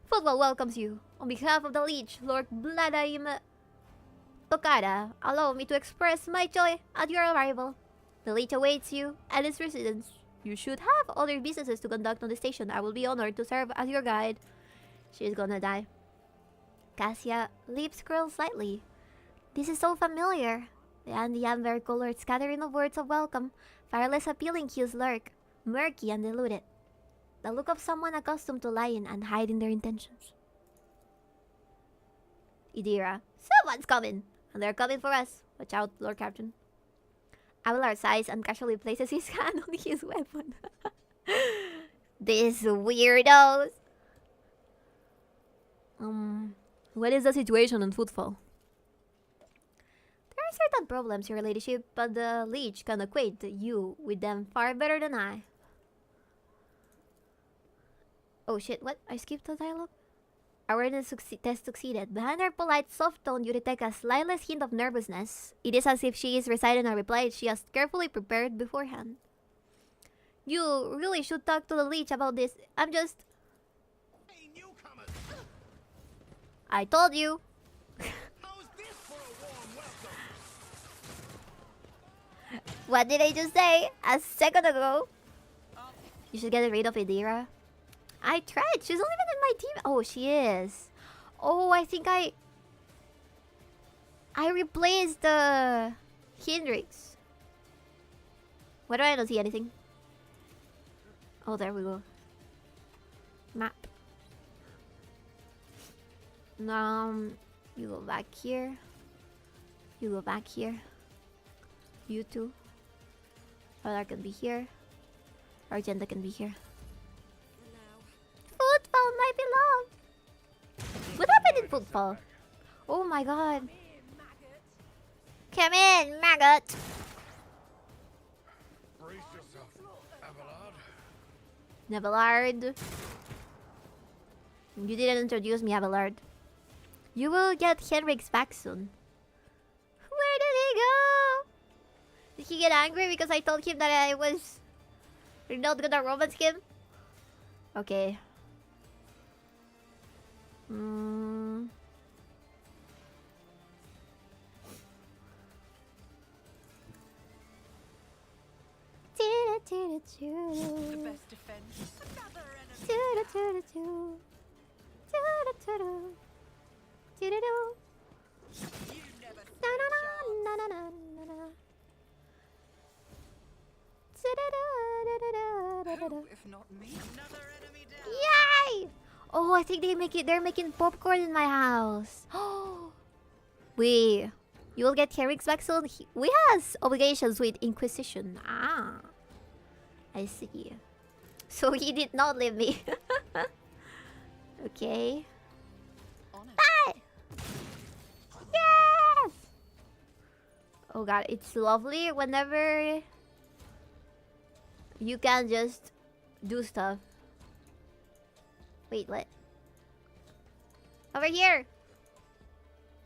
Footfall welcomes you. On behalf of the Leech, Lord 𝕬𝕦𝕤𝕚, allow me to express my joy at your arrival. The Leech awaits you at its residence. You should have other businesses to conduct on the station. I will be honored to serve as your guide. She's gonna die. Cassia lips curl slightly. This is so familiar. The amber-colored scattering of words of welcome, far less appealing hues lurk, murky and diluted. The look of someone accustomed to lying and hiding their intentions. Idira, someone's coming, and they're coming for us. Watch out, Lord Captain. Abelard sighs and casually places his hand on his weapon. These weirdos. What is the situation in Footfall? There are certain problems, your ladyship, but the Leech can acquaint you with them far better than I. Oh shit, what? I skipped the dialogue? Awareness test succeeded. Behind her polite, soft tone, you detect a slightless hint of nervousness. It is as if she is reciting a reply she has carefully prepared beforehand. You really should talk to the Leech about this. I'm just... Hey, newcomers! I told you. How's this for a warm welcome? What did I just say a second ago? You should get rid of Idira. I tried. She's not even in my team. Oh, she is. Oh, I think I replaced the 𝕊𝕥𝕠𝕤𝕤𝕤. Why do I not see anything? Oh, there we go. Map. You go back here. You go back here. You two. Othar can be here. Argenta can be here. Footfall, my beloved! What happened in Footfall? Oh my god. Come in, maggot! Brace yourself, Abelard. Nebelard. You didn't introduce me, Abelard. You will get Henrik's back soon. Where did he go? Did he get angry because I told him that I was not gonna romance him? Okay. The best defense. Another enemy. You never Who, if not me? Another enemy down. Yay! Oh, I think they're making popcorn in my house. Oh, we you will get Henrik's back soon. We has obligations with Inquisition. Ah, I see. So he did not leave me. Okay. Bye. Yes. Oh god, it's lovely whenever you can just do stuff. Wait, what? Over here!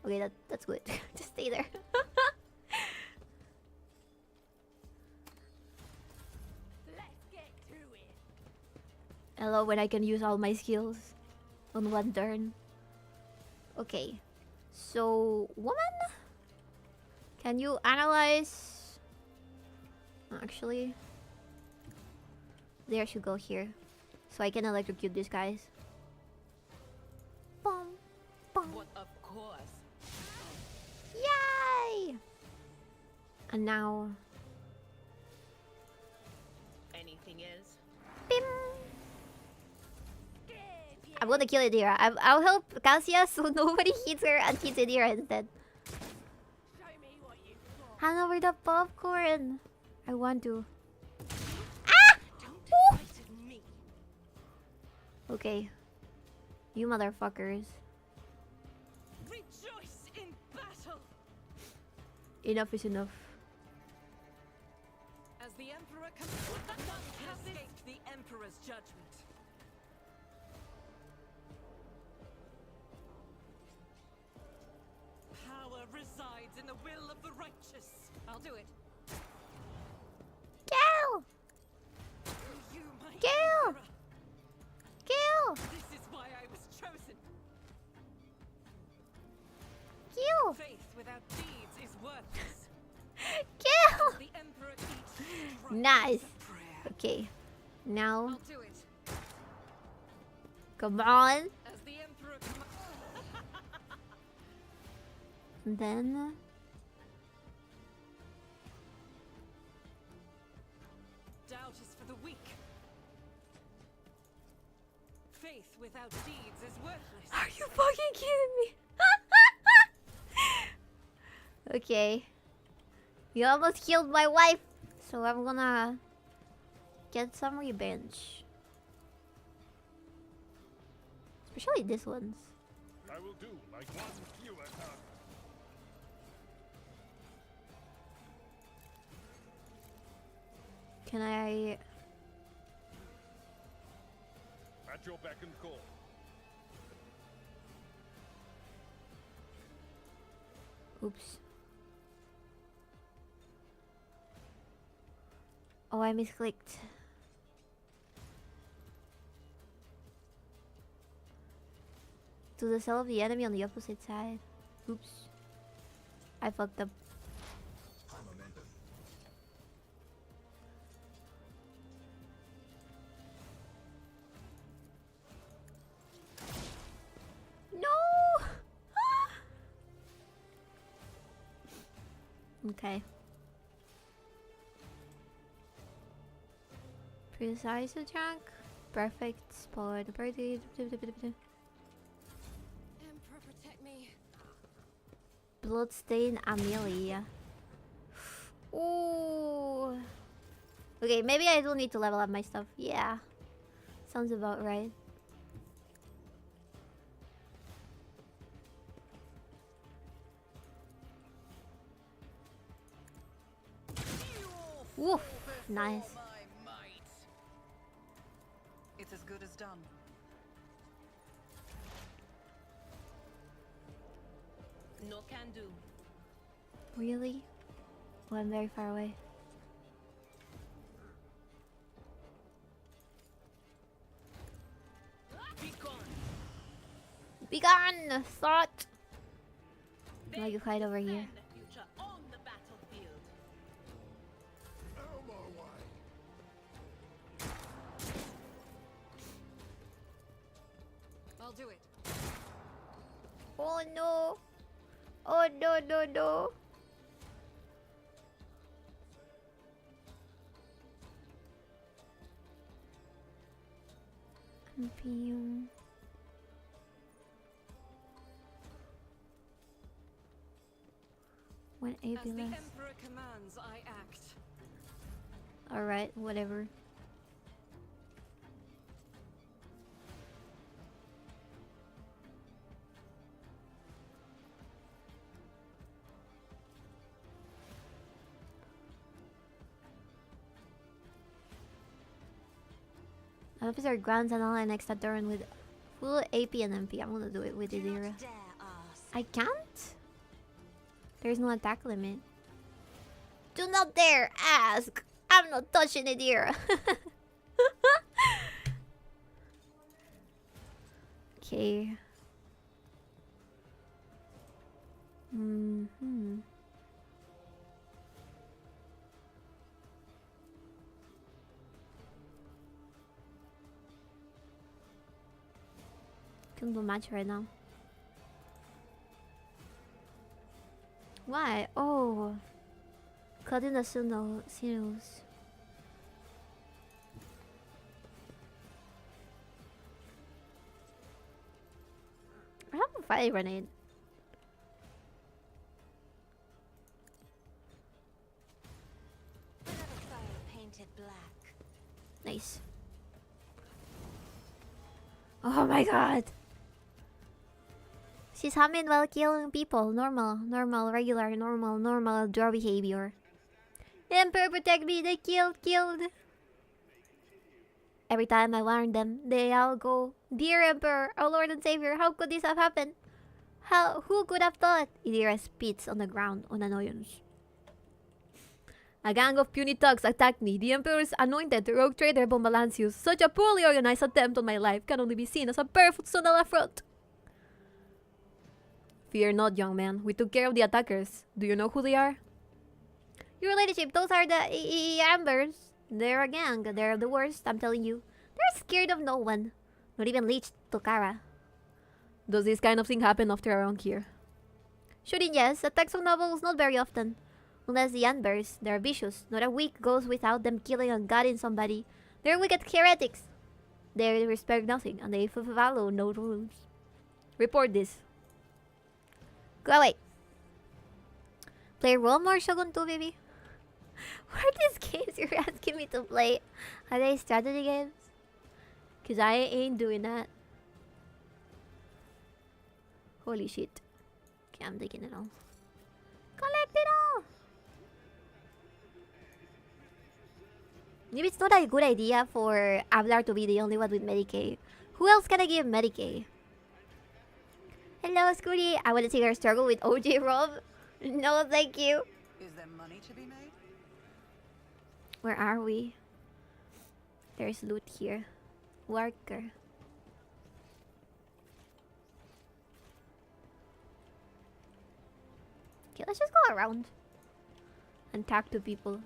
Okay, that's good. Just stay there. Let's get to it. I love when I can use all my skills on one turn. Okay. So, woman? Can you analyze? Actually, there should go here. So I can electrocute these guys. Boom. Boom. What, of course. Yay! And now... Anything is. Bim! I'm gonna kill Adira. I'll help Cassia so nobody hits her and hits Adira instead. Show me what you've got. Hand over the popcorn. I want to. Don't fight at me. Okay. You motherfuckers. Rejoice in battle. Enough is enough. As the Emperor comes, none can escape the Emperor's judgment. Power resides in the will of the righteous. I'll do it. Kill! You, my Kill! Emperor. Kill! This is why I was chosen. Kill! Faith without deeds is worthless. Kill! The Emperor eats Nice. prayer. Okay. Now, I'll do it. come on. As the Emperor And then... doubt is for the weak. Faith without deeds is worthless. Are you fucking kidding me? Okay. You almost killed my wife. So I'm gonna get some revenge. Especially this one's. I will do like one you have done. Can I... At your beck and call. Oops. Oh, I misclicked. To the cell of the enemy on the opposite side. Oops. I fucked up. No! Okay. Precise attack. Perfect spot. Emperor, protect me. Bloodstain Amelia. Ooh. Okay, maybe I do need to level up my stuff. Yeah. Sounds about right. Woof. Nice. My might. It's as good as done. No can do. Really? Oh, I'm very far away. Be gone. Be gone, thought! Now you hide over here. Stand the future on the battlefield. Out my way. I'll do it. Oh no! Oh no, no, no! Yung... When As the AP left. Emperor commands, I act. Alright, whatever. Officer grants an ally next turn with full AP and MP. I'm gonna do it with Idira. Dare ask. I can't? There's no attack limit. Do not dare ask! I'm not touching Idira. Okay. Can do match right now. Why? Oh, cutting the sinews. I have a fire grenade. Another fire painted black. Nice. Oh my god. She's humming while killing people. Normal, regular, normal draw behavior. Emperor, protect me. They killed. Every time I warn them, they all go, Dear Emperor, our Lord and Savior, how could this have happened? Who could have thought? Idira spits on the ground on annoyance. A gang of puny thugs attacked me. The Emperor's anointed rogue trader 𝕠𝕚𝕟𝕬𝕟. Such a poorly organized attempt on my life can only be seen as a personal affront. Fear not, young man. We took care of the attackers. Do you know who they are? Your ladyship, those are the Ambers. They're a gang. They're the worst, I'm telling you. They're scared of no one. Not even Leech Tokara. Does this kind of thing happen often around here? Shooting, yes. Attacks on novels, not very often. Unless the Ambers. They're vicious. Not a week goes without them killing and gutting somebody. They're wicked heretics. They respect nothing, and they follow no rules. Report this. Go away. Play one more Shogun 2, baby. What are these games you're asking me to play? Are they strategy games? Cause I ain't doing that. Holy shit. Okay, I'm taking it all. Collect it all! Maybe it's not a good idea for Ablar to be the only one with Medicaid. Who else can I give Medicaid? Hello, Scooty. I want to see her struggle with OJ Rob. No, thank you. Is there money to be made? Where are we? There's loot here. Worker. Okay, let's just go around and talk to people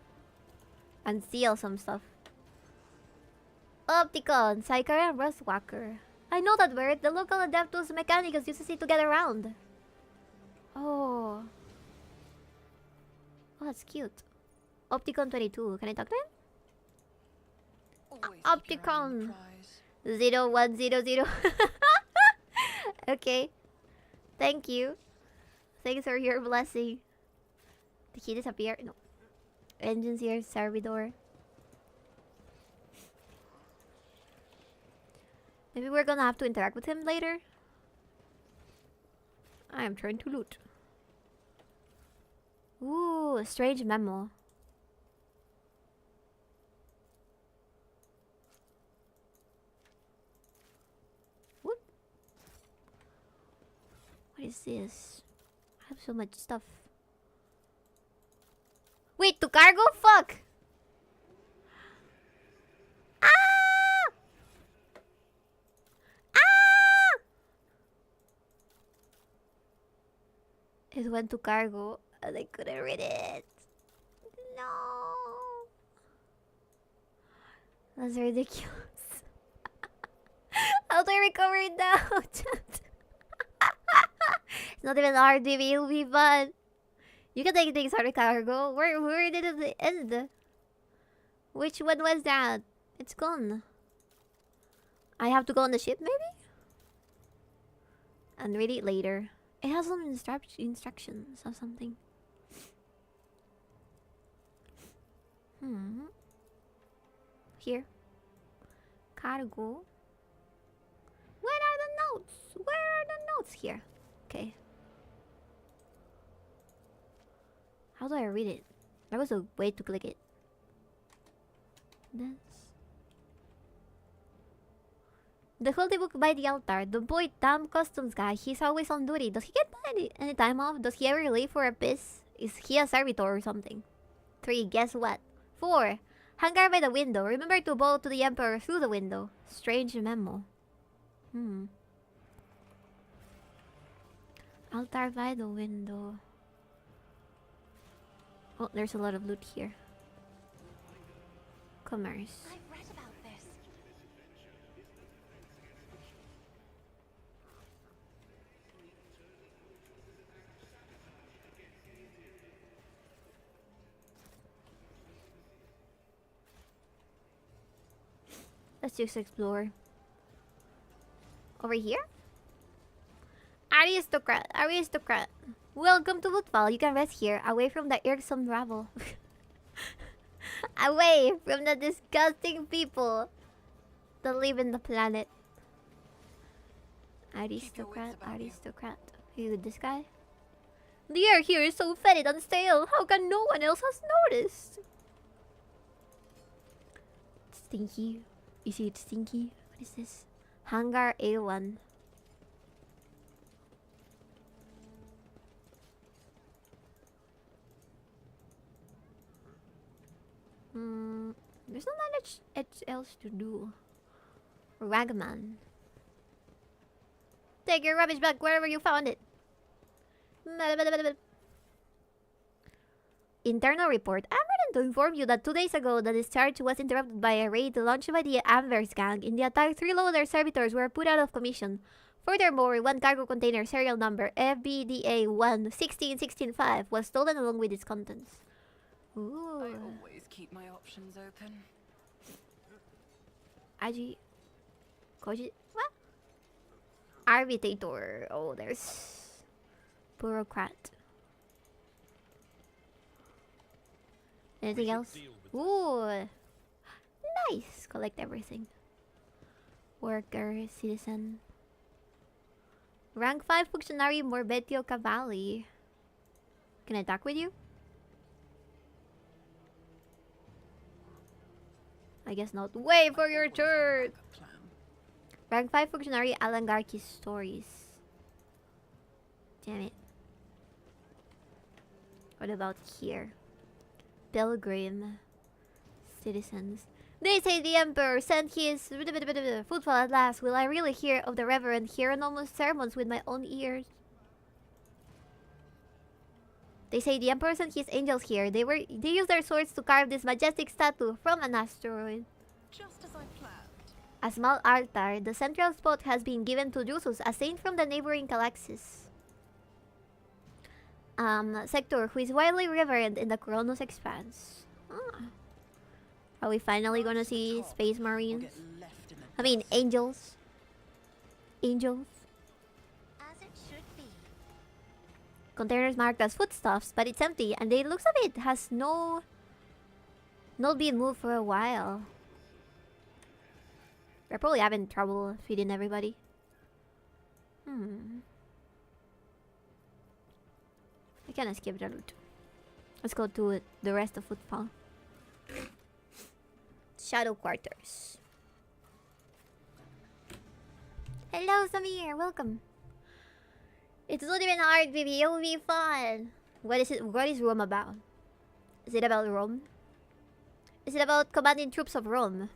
and steal some stuff. Opticon, Psyker, and Rustwalker. I know that word. The local Adeptus Mechanicus uses it to get around. Oh. Oh, that's cute. Opticon 22. Can I talk to him? Opticon 0100. Okay. Thank you. Thanks for your blessing. Did he disappear? No. Engines here, servidor. Maybe we're gonna have to interact with him later. I am trying to loot. Ooh, a strange memo. What is this? have so much stuff. Wait, to cargo? Fuck! Ah! Ah! It went to cargo and I couldn't read it. No. That's ridiculous. How do I recover it now? Chat? It's not even RDB, it'll be fun. You can take things out of cargo. Where did it end? Which one was that? It's gone. I have to go on the ship, maybe? And read it later. It has some instructions or something. Here. Cargo. Where are the notes? Where are the notes here? Okay. How do I read it? There was a way to click it. That's... The holy book by the altar. The boy, damn customs guy. He's always on duty. Does he get any time off? Does he ever leave for a piss? Is he a servitor or something? 3. Guess what? 4. Hangar by the window. Remember to bow to the emperor through the window. Strange memo. Altar by the window. Oh, there's a lot of loot here. Commerce. I've read about this. Let's just explore. Over here? Aristocrat, aristocrat. Welcome to Woodfall. You can rest here, away from the irksome rabble. Away from the disgusting people that live in the planet. Aristocrat, aristocrat. Are you with this guy? The air here is so fetid and stale. How can no one else has noticed? Stinky. Is it stinky? What is this? Hangar A1. There's not much else to do. Ragman. Take your rubbish back wherever you found it. Internal report. I'm ready to inform you that 2 days ago, the discharge was interrupted by a raid launched by the Anvers gang. In the attack, 3 loader servitors were put out of commission. Furthermore, 1 cargo container serial number FBDA 11665 was stolen along with its contents. Ooh. I always keep my options open. Aji. Koji. What? Arbitrator. Oh, there's... Bureaucrat. Anything else? Ooh. Nice. Collect everything. Worker, citizen. Rank 5 functionary Morbetio Cavalli. Can I talk with you? I guess not. Wait for your turn! Rank 5 functionary Alangarki stories. Damn it. What about here? Pilgrim. Citizens. They say the Emperor sent his footfall at last. Will I really hear of the Reverend Hieronymus sermons with my own ears? They say the Emperor sent his angels here. They used their swords to carve this majestic statue from an asteroid. Just as I planned. A small altar, the central spot has been given to Jusus, a saint from the neighboring galaxies. Sector, who is widely revered in the Kronos expanse. Are we finally gonna see space marines? I mean, angels. Angels. As it should be. Containers marked as foodstuffs, but it's empty, and the looks of it has not been moved for a while. We're probably having trouble feeding everybody. I can skip the loot. Let's go to the rest of Footfall. Shadow Quarters. Hello, Samir. Welcome. It's not even hard, baby. It will be fun. What is it? What is Rome about? Is it about Rome? Is it about commanding troops of Rome?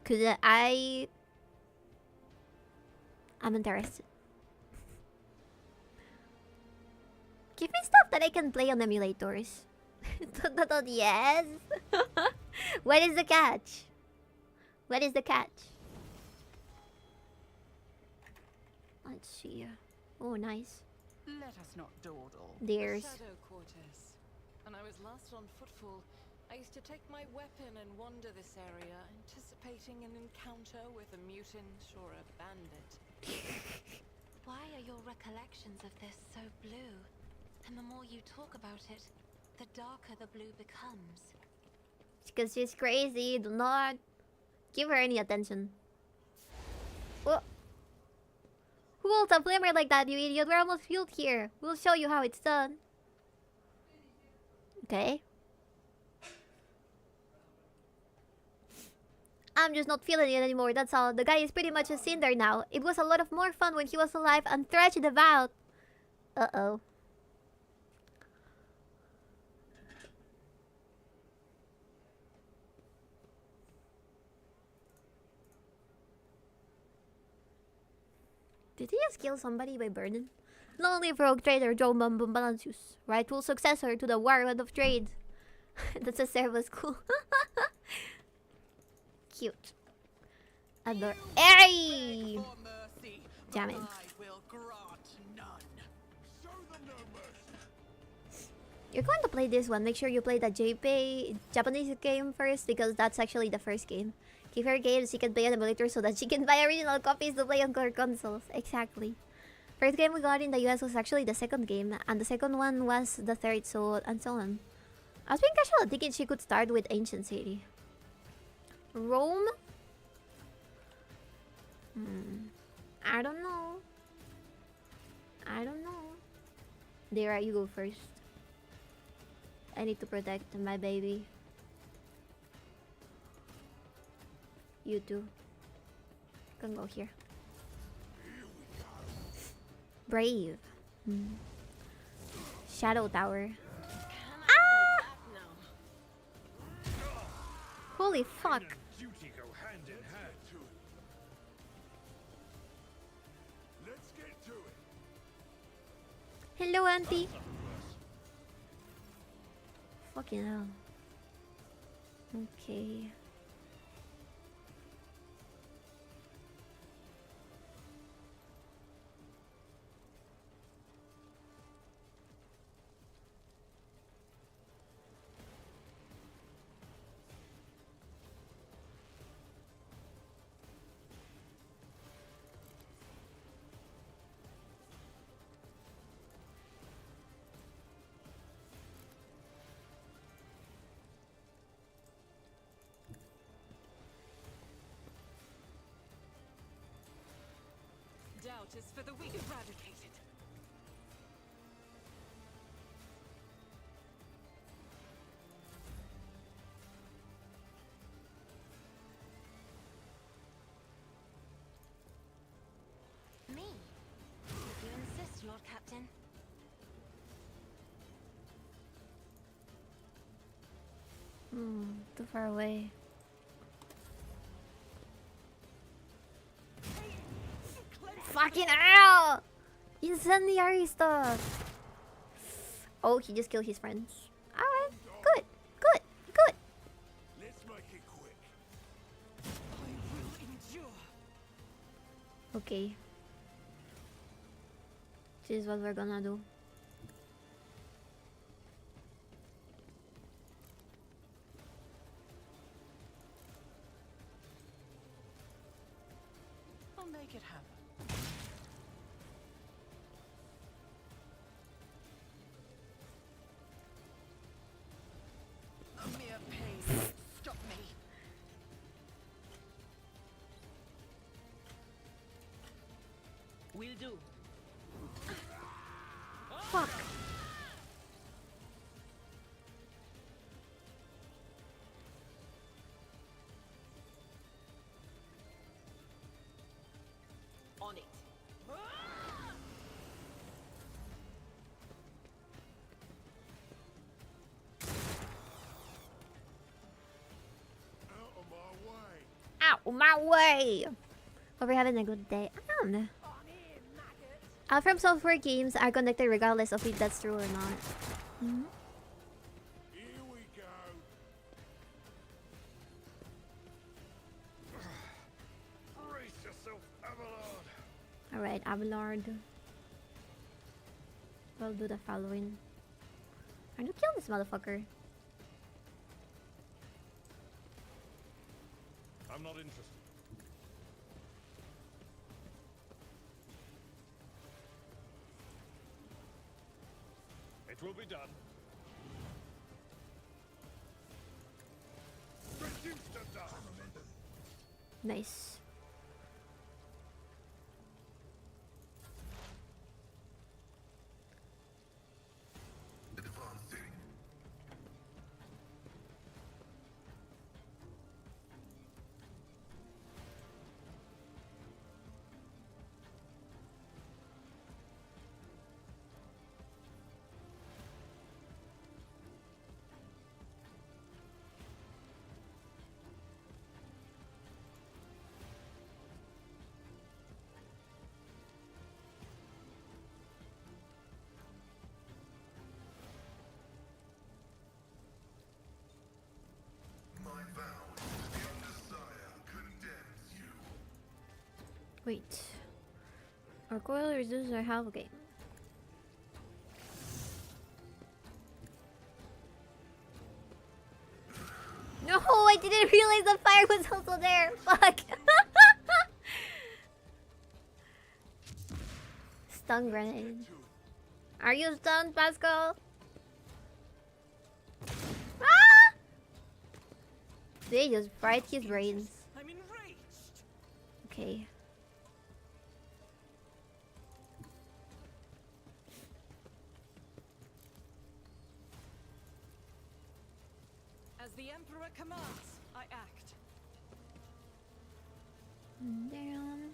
Cause I'm interested. Give me stuff that I can play on emulators. Yes. What is the catch? What is the catch? Let's see. Oh, nice. Let us not dawdle. There's. Shadow quarters. When I was last on footfall, I used to take my weapon and wander this area, anticipating an encounter with a mutant or a bandit. Why are your recollections of this so blue? And the more you talk about it, the darker the blue becomes. Because she's crazy. Do not give her any attention. Oh. Who holds a flamer like that, you idiot? We're almost filled here. We'll show you how it's done. Okay. I'm just not feeling it anymore, that's all. The guy is pretty much a cinder now. It was a lot of more fun when he was alive and thrashed about. Uh-oh. Did he just kill somebody by burning? Lonely rogue trader 𝕓𝕦𝕤𝕚𝕚, rightful successor to the Warlord of Trade. That's a service cool. Cute. Adore. Hey! For mercy, Damn it. I will grant none. Show them no mercy. You're going to play this one. Make sure you play the JP Japanese game first because that's actually the first game. Give her games she can play on emulator so that she can buy original copies to play on core consoles. Exactly. First game we got in the US was actually the second game, and the second one was the third, so and so on. I was being casual thinking she could start with Ancient City. Rome? I don't know. I don't know. Dara, you go first. I need to protect my baby. You too. Can go here. Brave. Shadow Tower. Ah! Holy fuck. Duty go hand in hand. Let's get to it. Hello, auntie. Fucking hell. Okay. Doubt is for the weak eradicated. Me? If you insist, Lord Captain. Too far away. Fucking hell! Incendiary stuff! Oh, he just killed his friends. Alright, good, good, good. Let's make it quick. I will endure. Okay. This is what we're gonna do. I'll make it happen. A mere pain won't stop me. Will do. Fuck. On it. On my way. Hope you're having a good day. From Software games are conducted regardless of if that's true or not. Hmm? Here we go. Brace yourself, Abelard. Alright, Abelard. We'll do the following. I need to kill this motherfucker. I'm not interested. It will be done. Reduced to dust. Nice. Wait. Our coil reduces our health gain. No, I didn't realize the fire was also there. Fuck. Stun grenade. Are you stunned, Pascal? Ah! They just fried his brains. I'm enraged. Okay. As the Emperor commands, I act. Down.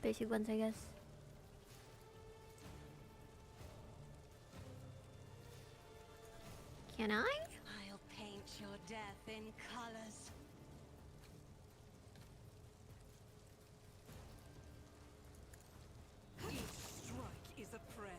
Basic ones, I guess. Can I? I'll paint your death in colors. Each strike is a prayer.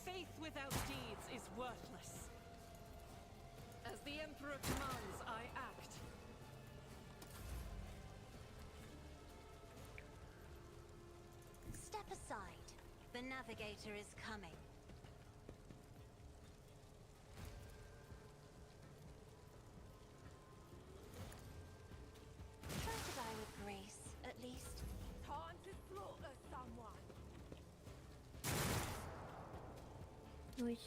Faith without deeds is worthless. As the Emperor commands, I act. Step aside. The navigator is coming. Try to die with grace, at least. Time to slaughter someone. Nice.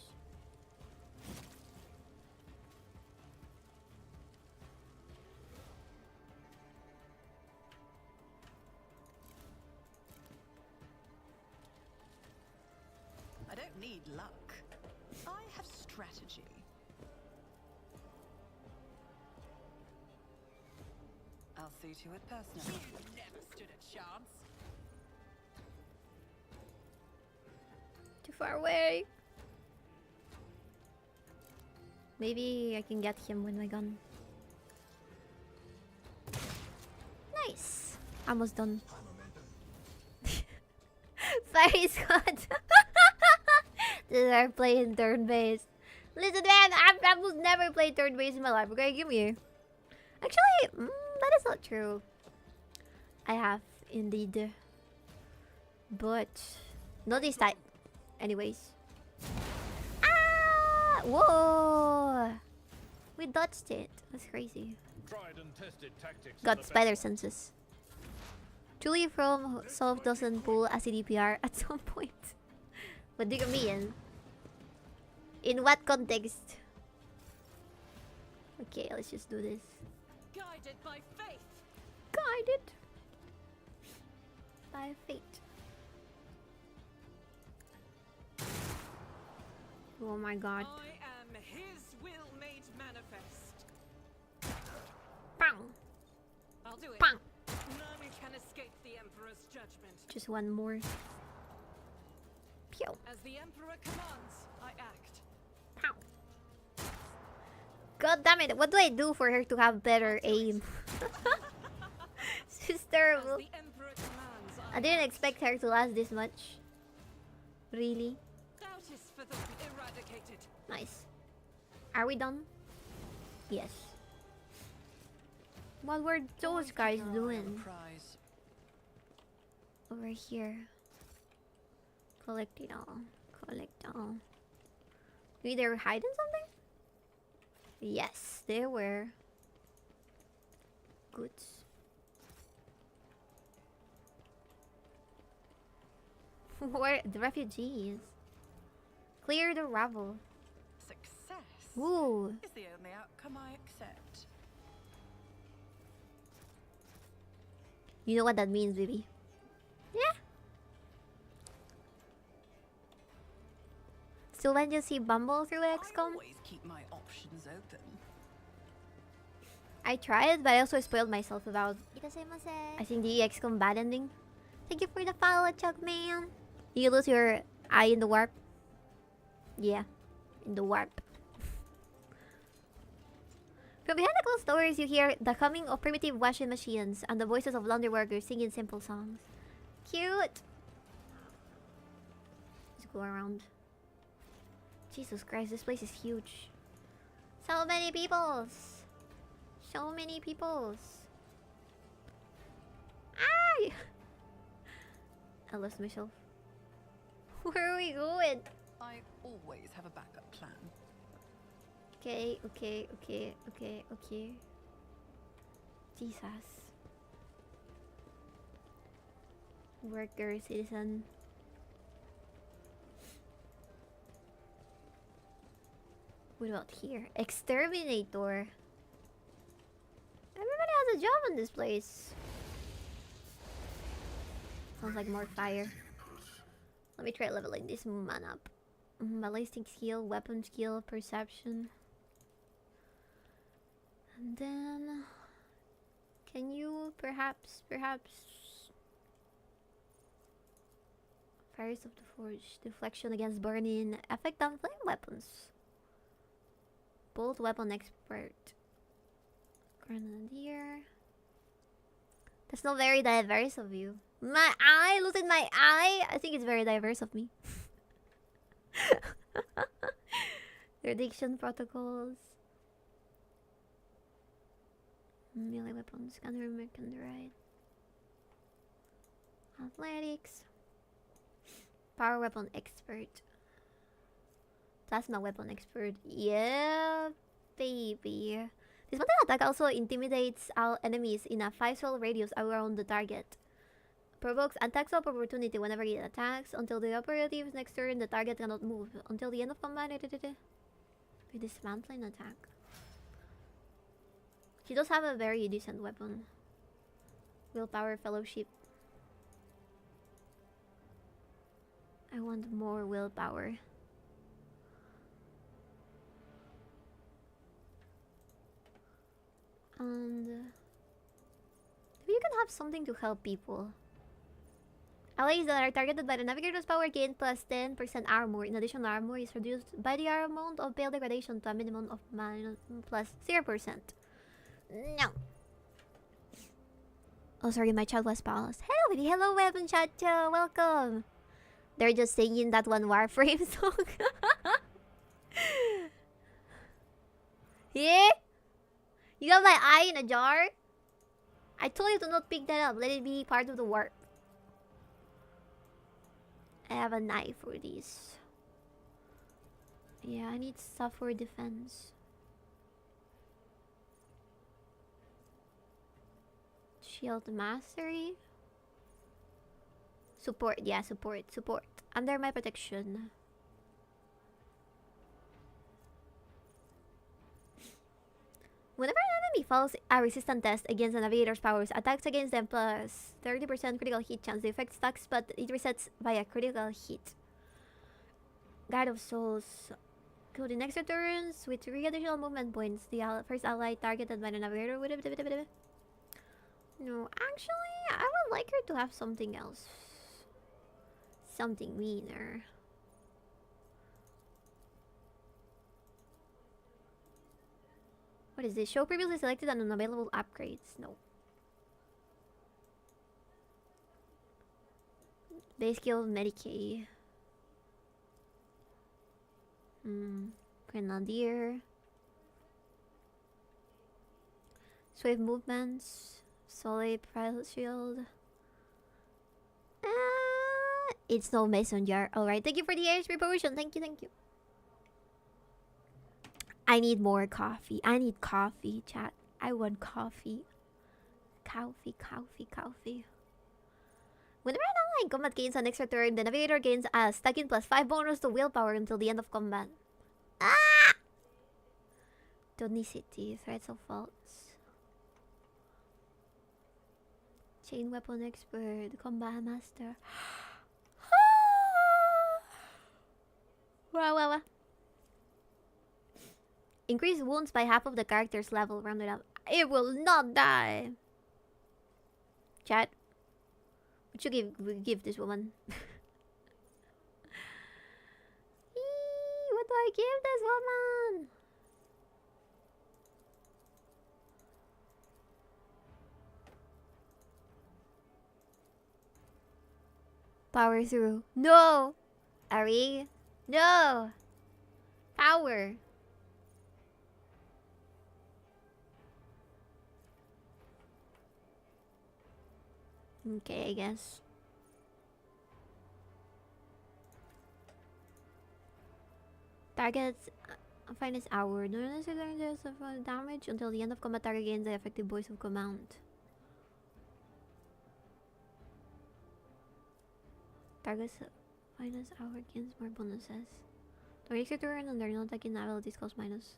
I don't need luck. I have strategy. I'll see to it personally. You never stood a chance. Too far away. Maybe I can get him with my gun. Nice. Almost done. Fire Scott. They are playing turn-based. Listen, man, I was never played turn-based in my life. Okay, give me here. Actually, that is not true. I have indeed, but not this time. Anyways. Ah! Whoa! We dodged it. That's crazy. Tried and tested tactics. Got spider senses. Julie from Solve doesn't pull a CDPR at some point. What do you mean? In what context? Okay, let's just do this. guided by faith. Guided by fate. Oh my god. I am his will made manifest. Bang! I'll do it. Bang! None can escape the Emperor's judgment. Just one more. Pew! As the Emperor commands, I act. Pow! God damn it! What do I do for her to have better aim? She's As terrible. the Emperor commands, I didn't expect her to last this much. Really? Doubt is for the eradicated. Nice. Are we done? Yes. What were those guys doing over here? Collect it all. Collect all. Maybe they were hiding something? Yes, they were. Goods. Where the refugees? Clear the rubble. Success Ooh. is the only outcome I accept. You know what that means, baby. Yeah. So when you see Bumble through I XCOM? always keep my options open. I tried, but I also spoiled myself about I think the XCOM bad ending. Thank you for the follow, Chuck man. You lose your eye in the warp. Yeah, in the warp. From behind the closed doors, you hear the coming of primitive washing machines and the voices of laundry workers singing simple songs. Cute! Let's go around. Jesus Christ, this place is huge. So many peoples! So many peoples! Ay! I lost myself. Where are we going? I always have a backup plan. Okay. Jesus. Worker, citizen. What about here? Exterminator. Everybody has a job in this place. Sounds like more fire. Let me try leveling this man up. Ballistic skill, weapon skill, perception. And then... Can you perhaps... Fires of the Forge. Deflection against burning. Effect on flame weapons. Bolt weapon expert. Grenadier. That's not very diverse of you. My eye? Losing my eye? I think it's very diverse of me. Interdiction protocols. Melee weapons. Gunner American right. Athletics. Power weapon expert. Plasma weapon expert. Yeah, baby. This weapon attack also intimidates all enemies in a 5-cell radius around the target. Provokes attacks of opportunity whenever it attacks. Until the operative's next turn, the target cannot move. Until the end of combat, with dismantling attack. She does have a very decent weapon. Willpower Fellowship. I want more willpower. And maybe you can have something to help people. Allies that are targeted by the navigator's power gain plus 10% armor. In addition, armor is reduced by the amount of pale degradation to a minimum of plus 0%. No. Oh, sorry, my chat was paused. Hello, baby. Hello, weapon chat. Welcome. They're just singing that one Warframe song. Yeah? You got my eye in a jar? I told you to not pick that up. Let it be part of the warp. I have a knife for these. Yeah, I need stuff for defense. Shield mastery. Support, yeah, support. Under my protection. Whenever an enemy fails a resistance test against the navigator's powers, attacks against them plus 30% critical hit chance. The effect stacks, but it resets by a critical hit. Guide of Souls. Go the next turns with 3 additional movement points. The first ally targeted by the navigator would have. No, actually, I would like her to have something else. Something meaner. What is this? Show previously selected and unavailable upgrades. No. Base skill Medicaid. Grenadier. Swift movements. Solid Primal Shield. It's no mason jar. Alright, thank you for the HP potion. Thank you, thank you. I need more coffee. I need coffee, chat. I want coffee. Coffee. Whenever an ally in combat gains an extra turn, the navigator gains a stacking plus 5 bonus to willpower until the end of combat. Ah! Tonicity, threats of faults. Chain weapon expert, combat master. Wow. Increase wounds by half of the character's level, rounded up. It will not die. Chat. What should give this woman? What do I give this woman? Power through. No! Ari? No! Power. Okay, I guess. Targets finest hour. Do not necessarily suffer damage until the end of combat. Target gains the effective voice of command. Targets finest hour gains more bonuses. During your turn and they're not attacking abilities cost minus.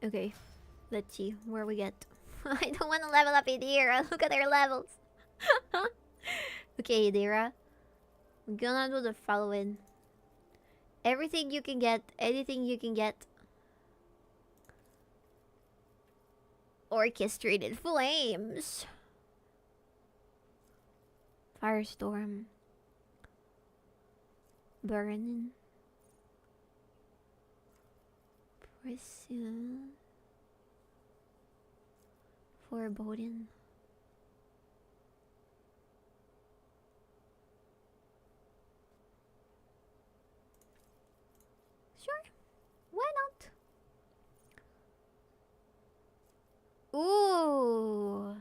Okay, let's see where we get. I don't want to level up Idira. Look at their levels. Okay, Idira. I'm gonna do the following. Everything you can get, anything you can get. Orchestrated flames. Firestorm. Burning. Precision. Foreboding. Sure. Why not? Ooh.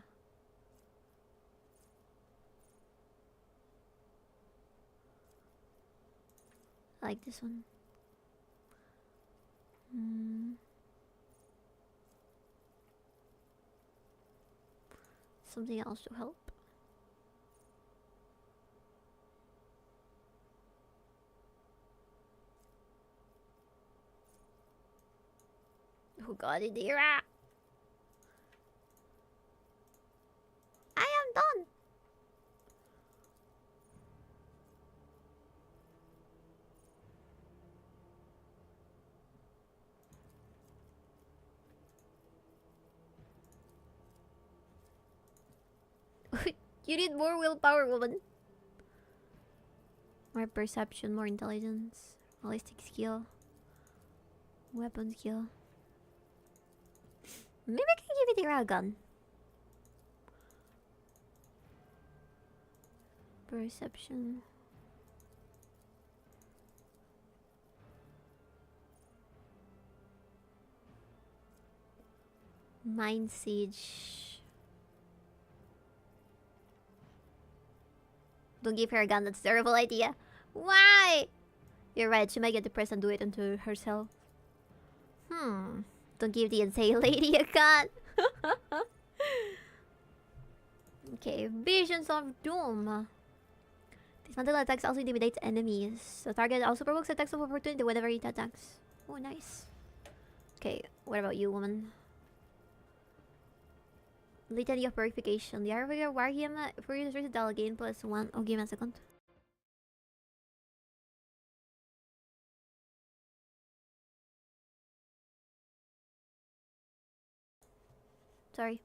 I like this one. Something else to help. Oh god, Idira! I am done! You need more willpower, woman. More perception, more intelligence, ballistic skill, weapon skill. Maybe I can give it a gun. Perception. Mind Siege. Don't give her a gun, that's a terrible idea. Why? You're right, she might get depressed and do it unto herself. Don't give the insane lady a gun. Okay, Visions of Doom. Dismantle attacks also intimidates enemies. The target also provokes attacks of opportunity whenever it attacks. Oh, nice. Okay, what about you, woman? Litany of Purification. The Arrow Wargame for users that'll gain +1. Oh, give me a second. Sorry.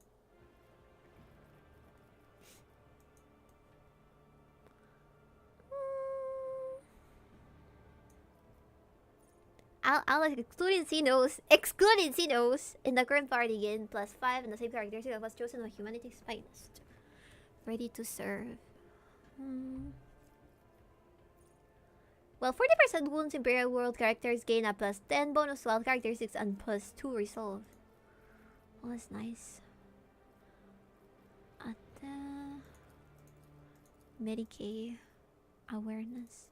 I'll excluding Xenos in the current party gain +5 and the same characteristic that was chosen of humanity's finest. Ready to serve. Well, 40% wounds Imperial World characters gain a +10 bonus to all characteristics and +2 resolve. Oh, that's nice. Medicaid awareness.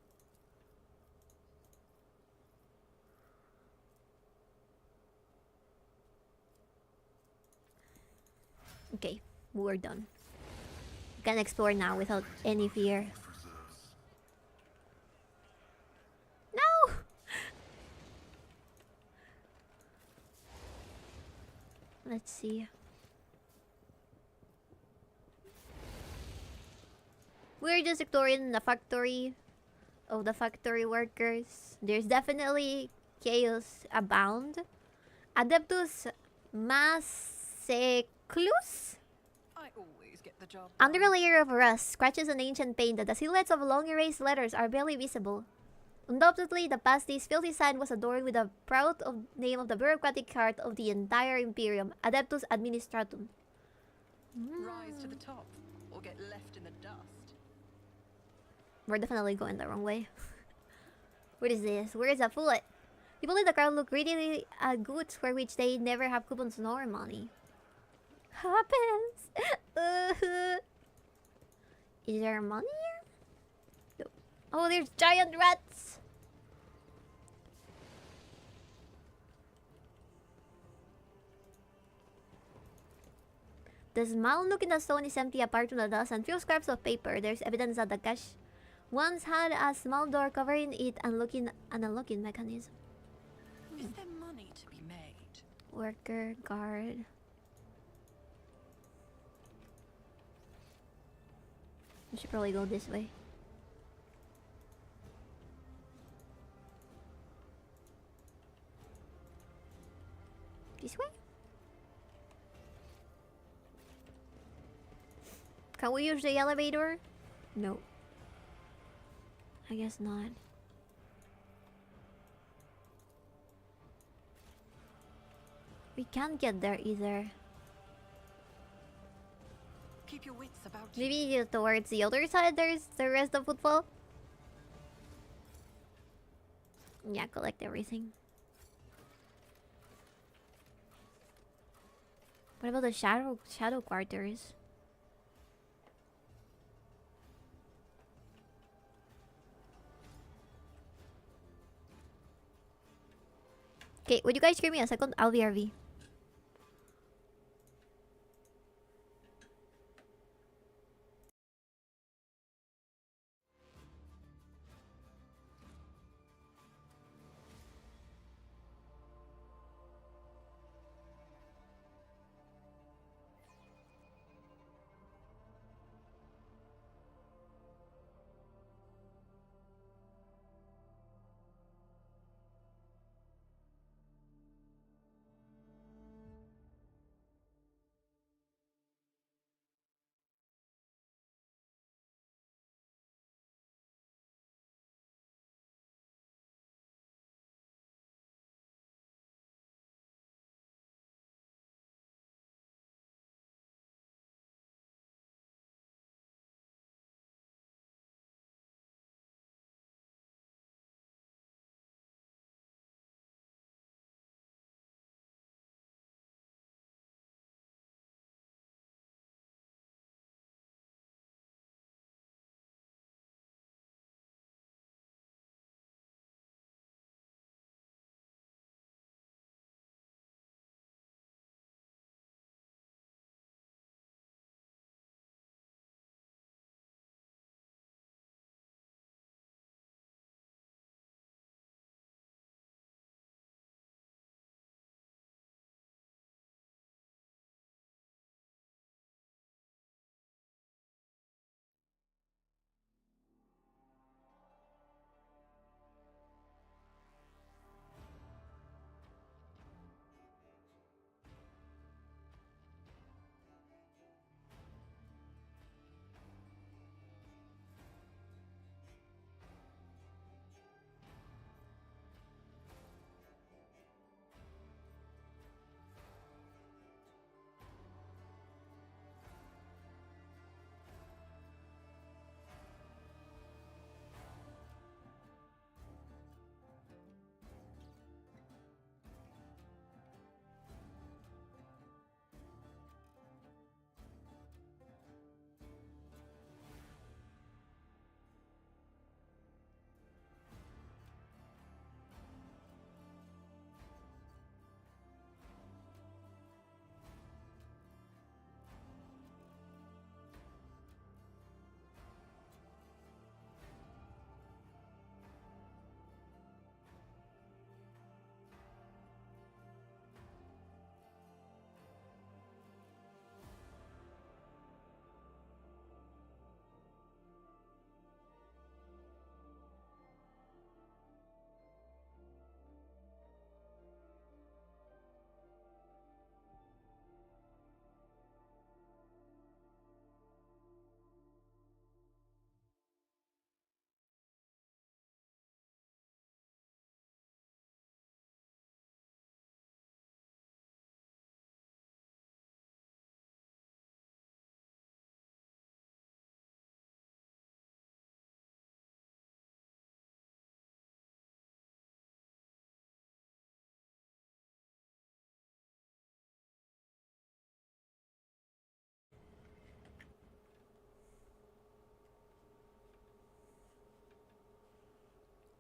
Okay, we're done. We can explore now without any fear. No! Let's see. We're just exploring the factory of the factory workers. There's definitely chaos abound. Adeptus Massaclus? I always get the job Under a done. layer of rust, scratches and ancient paint, the silhouettes of long erased letters are barely visible. Undoubtedly, the past day's filthy sign was adorned with the proud name of the bureaucratic heart of the entire Imperium, Adeptus Administratum. Rise to the top, or get left in the dust. We're definitely going the wrong way. What is this? Where is the foot? People in the crowd look greedily at goods for which they never have coupons nor money. Happens! Is there money here? No. Oh, there's giant rats! The small nook in the stone is empty apart from the dust and few scraps of paper. There's evidence that the cache once had a small door covering it and unlocking mechanism. Is there money to be made? Worker, guard. We should probably go this way. This way? Can we use the elevator? No. I guess not. We can't get there either. Keep your wits about you. Maybe towards the other side there's the rest of football. Yeah, collect everything. What about the shadow quarters? Okay, would you guys give me a second? I'll be RV.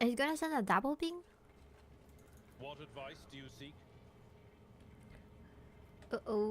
He's gonna send a double ping? What advice do you seek? Uh-oh.